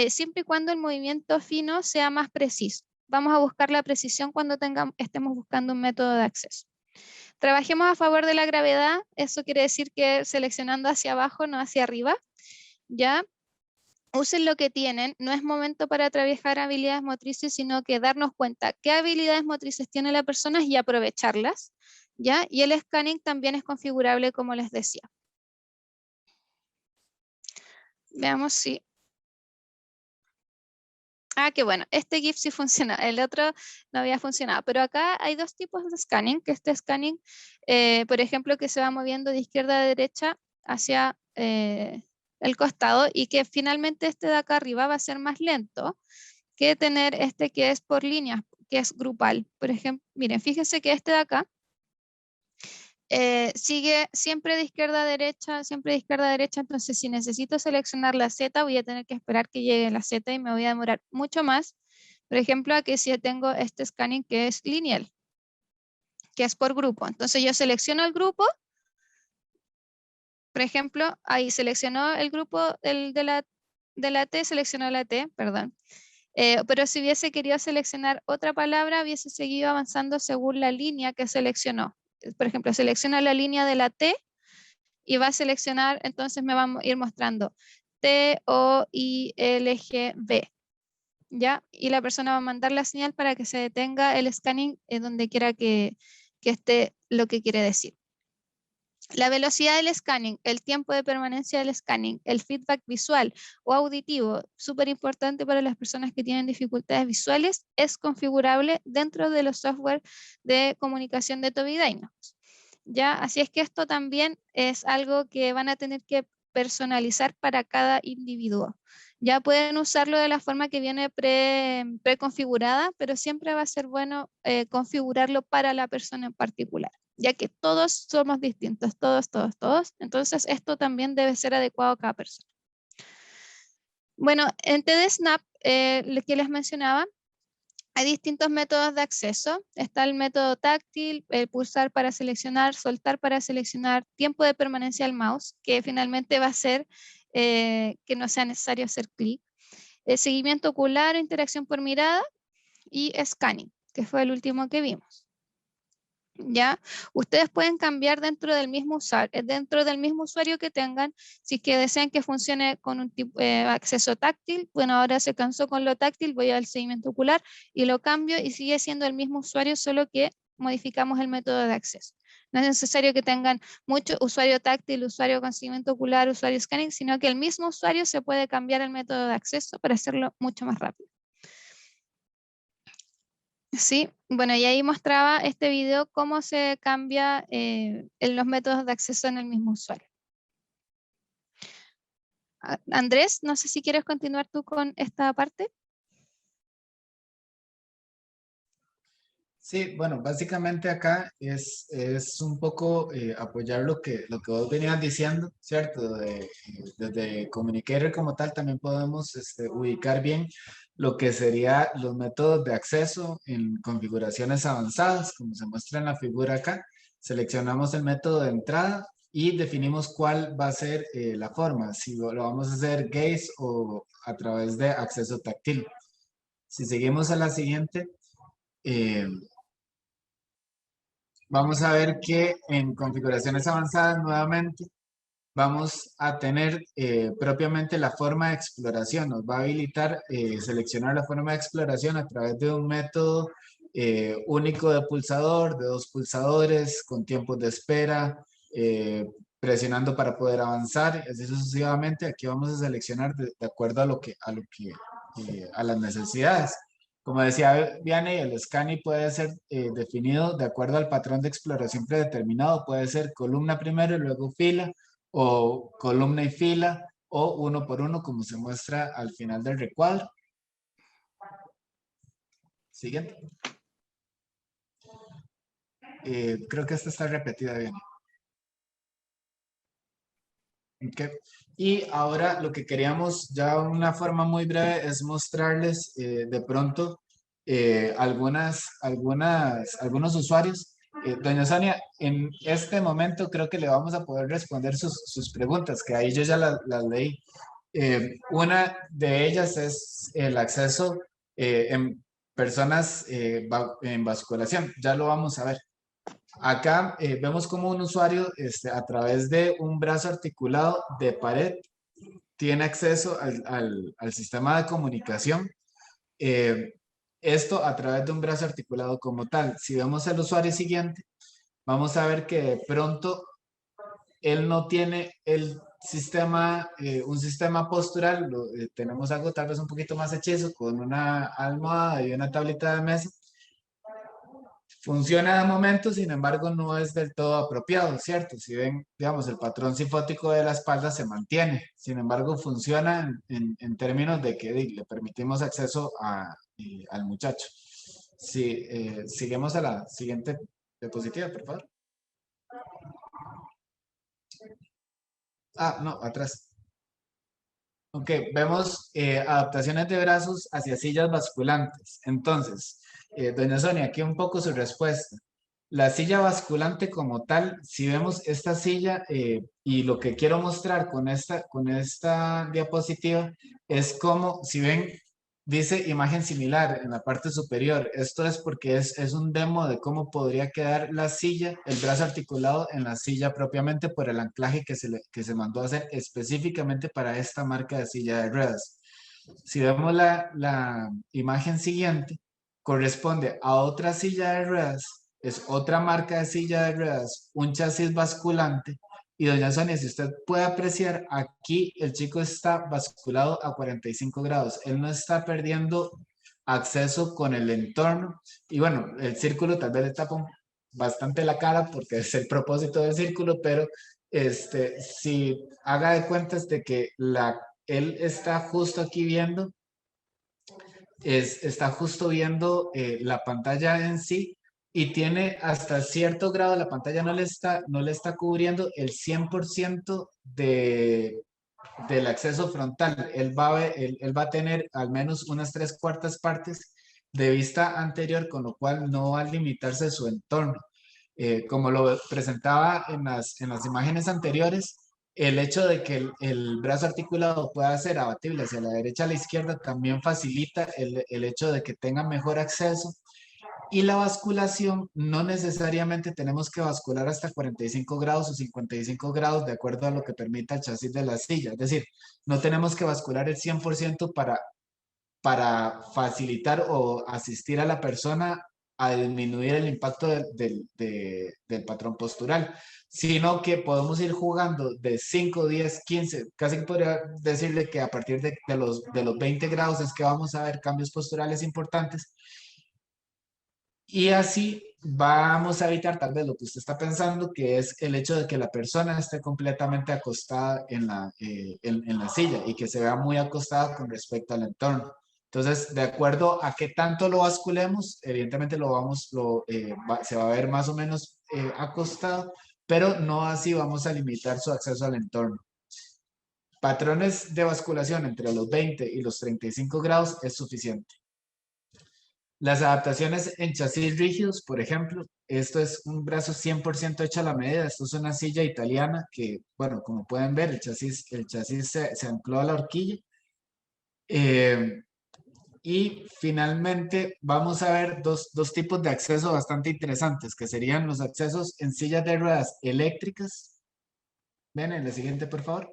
Speaker 1: siempre y cuando el movimiento fino sea más preciso. Vamos a buscar la precisión cuando estemos buscando un método de acceso. Trabajemos a favor de la gravedad, eso quiere decir que seleccionando hacia abajo, no hacia arriba, ¿ya? Usen lo que tienen, no es momento para trabajar habilidades motrices, sino que darnos cuenta qué habilidades motrices tiene la persona y aprovecharlas, ¿ya? Y el scanning también es configurable, como les decía. Veamos si... Ah, qué bueno, este GIF sí funciona, el otro no había funcionado, pero acá hay dos tipos de scanning, que este scanning, por ejemplo, que se va moviendo de izquierda a derecha hacia el costado y que finalmente este de acá arriba va a ser más lento que tener este que es por líneas, que es grupal. Por ejemplo, miren, fíjense que este de acá sigue siempre de izquierda a derecha, siempre de izquierda a derecha, entonces si necesito seleccionar la Z voy a tener que esperar que llegue la Z y me voy a demorar mucho más, por ejemplo, a que si tengo este scanning que es lineal, que es por grupo. Entonces yo selecciono el grupo, por ejemplo, ahí seleccionó el grupo de la T, seleccionó la T, perdón. Pero si hubiese querido seleccionar otra palabra, hubiese seguido avanzando según la línea que seleccionó. Por ejemplo, selecciona la línea de la T y va a seleccionar, entonces me va a ir mostrando TOILGB, ¿ya? Y la persona va a mandar la señal para que se detenga el scanning donde quiera que esté lo que quiere decir. La velocidad del scanning, el tiempo de permanencia del scanning, el feedback visual o auditivo, súper importante para las personas que tienen dificultades visuales, es configurable dentro de los software de comunicación de Tobii Dynavox. ¿Ya? Así es que esto también es algo que van a tener que personalizar para cada individuo. Ya pueden usarlo de la forma que viene preconfigurada, pero siempre va a ser bueno configurarlo para la persona en particular. ya que todos somos distintos, todos, todos, todos. Entonces, esto también debe ser adecuado a cada persona. Bueno, en TDSNAP, lo que les mencionaba, hay distintos métodos de acceso. Está el método táctil, el pulsar para seleccionar, soltar para seleccionar, tiempo de permanencia del mouse, que finalmente va a ser que no sea necesario hacer clic. Seguimiento ocular, interacción por mirada y scanning, que fue el último que vimos. ¿Ya? Ustedes pueden cambiar dentro del mismo usuario que tengan, si es que desean que funcione con un tipo, acceso táctil. Bueno, ahora se cansó con lo táctil, voy al seguimiento ocular y lo cambio y sigue siendo el mismo usuario, solo que modificamos el método de acceso. No es necesario que tengan mucho usuario táctil, usuario con seguimiento ocular, usuario scanning, sino que el mismo usuario se puede cambiar el método de acceso para hacerlo mucho más rápido. Sí, bueno, y ahí mostraba este video cómo se cambia en los métodos de acceso en el mismo usuario. Andrés, no sé si quieres continuar tú con esta parte.
Speaker 2: Sí, bueno, básicamente acá es un poco apoyar lo que vos venías diciendo, ¿cierto? Desde Communicator como tal también podemos ubicar bien lo que serían los métodos de acceso en configuraciones avanzadas, como se muestra en la figura acá. Seleccionamos el método de entrada y definimos cuál va a ser la forma, si lo vamos a hacer gaze o a través de acceso táctil. Si seguimos a la siguiente, eh, vamos a ver que en configuraciones avanzadas nuevamente vamos a tener propiamente la forma de exploración. Nos va a habilitar seleccionar la forma de exploración a través de un método único de pulsador, de 2 pulsadores, con tiempos de espera, presionando para poder avanzar, así sucesivamente. Aquí vamos a seleccionar de acuerdo a las necesidades. Como decía Vianney, el scanning puede ser definido de acuerdo al patrón de exploración predeterminado. Puede ser columna primero y luego fila, o columna y fila, o uno por uno, como se muestra al final del recuadro. Siguiente. Creo que esta está repetida bien. Okay. Y ahora lo que queríamos, ya una forma muy breve, es mostrarles de pronto algunos usuarios. Doña Sonia, en este momento creo que le vamos a poder responder sus preguntas, que ahí yo ya las leí. Una de ellas es el acceso en personas en basculación. Ya lo vamos a ver. Acá vemos como un usuario a través de un brazo articulado de pared tiene acceso al sistema de comunicación. eh, Esto a través de un brazo articulado como tal. Si vemos el usuario siguiente, vamos a ver que de pronto él no tiene un sistema postural. Tenemos algo tal vez un poquito más hechizo con una almohada y una tableta de mesa. Funciona de momento, sin embargo, no es del todo apropiado, ¿cierto? Si ven, digamos, el patrón sinfótico de la espalda se mantiene, sin embargo, funciona en términos de que le permitimos acceso al muchacho. Si seguimos a la siguiente diapositiva, por favor. Ah, no, atrás. Ok, vemos adaptaciones de brazos hacia sillas basculantes. Entonces, doña Sonia, aquí un poco su respuesta. La silla basculante como tal, si vemos esta silla y lo que quiero mostrar con esta diapositiva es como, si ven, dice imagen similar en la parte superior. Esto es porque es un demo de cómo podría quedar la silla, el brazo articulado en la silla propiamente por el anclaje que se mandó a hacer específicamente para esta marca de silla de ruedas. Si vemos la imagen siguiente, corresponde a otra silla de ruedas, es otra marca de silla de ruedas, un chasis basculante. Y doña Sonia, si usted puede apreciar, aquí el chico está basculado a 45 grados. Él no está perdiendo acceso con el entorno. Y bueno, el círculo tal vez le tapa bastante la cara porque es el propósito del círculo, pero si haga de cuentas de que él está justo aquí está justo viendo la pantalla en sí, y tiene hasta cierto grado, la pantalla no le está cubriendo el 100% del acceso frontal. Él va a tener al menos unas 3/4 partes de vista anterior, con lo cual no va a limitarse su entorno. Como lo presentaba en las imágenes anteriores, el hecho de que el brazo articulado pueda ser abatible hacia la derecha a la izquierda también facilita el hecho de que tenga mejor acceso. Y la basculación, no necesariamente tenemos que bascular hasta 45 grados o 55 grados de acuerdo a lo que permita el chasis de la silla. Es decir, no tenemos que bascular el 100% para facilitar o asistir a la persona a disminuir el impacto del patrón postural, sino que podemos ir jugando de 5, 10, 15, casi que podría decirle que a partir de los 20 grados es que vamos a ver cambios posturales importantes, y así vamos a evitar tal vez lo que usted está pensando, que es el hecho de que la persona esté completamente acostada en la silla y que se vea muy acostada con respecto al entorno. Entonces, de acuerdo a qué tanto lo basculemos, evidentemente se va a ver más o menos acostado, pero no así vamos a limitar su acceso al entorno. Patrones de basculación entre los 20 y los 35 grados es suficiente. Las adaptaciones en chasis rígidos, por ejemplo, esto es un brazo 100% hecho a la medida. Esto es una silla italiana que, bueno, como pueden ver, el chasis se ancló a la horquilla. Y finalmente vamos a ver dos tipos de acceso bastante interesantes, que serían los accesos en sillas de ruedas eléctricas. Ven en la siguiente, por favor.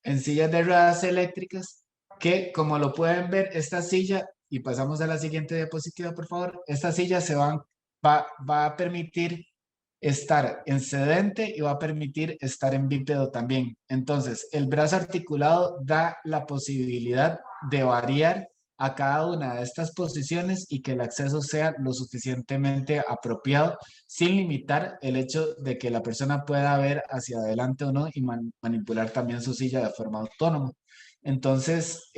Speaker 2: En sillas de ruedas eléctricas, que como lo pueden ver, esta silla, y pasamos a la siguiente diapositiva, por favor, esta silla va a permitir estar en sedente y va a permitir estar en bípedo también. Entonces, el brazo articulado da la posibilidad de variar a cada una de estas posiciones y que el acceso sea lo suficientemente apropiado, sin limitar el hecho de que la persona pueda ver hacia adelante o no y manipular también su silla de forma autónoma. Entonces,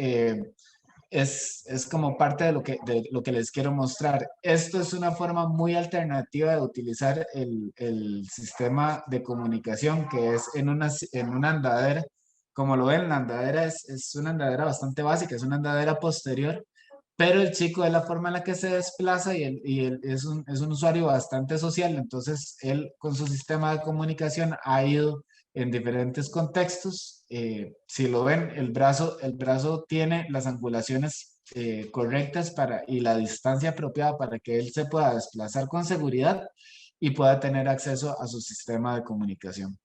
Speaker 2: es como parte de lo que les quiero mostrar. Esto es una forma muy alternativa de utilizar el sistema de comunicación, que es en una andadera. Como lo ven, la andadera es una andadera bastante básica, es una andadera posterior, pero el chico es la forma en la que se desplaza y él es un usuario bastante social. Entonces él con su sistema de comunicación ha ido en diferentes contextos. Si lo ven, el brazo tiene las angulaciones correctas y la distancia apropiada para que él se pueda desplazar con seguridad y pueda tener acceso a su sistema de comunicación.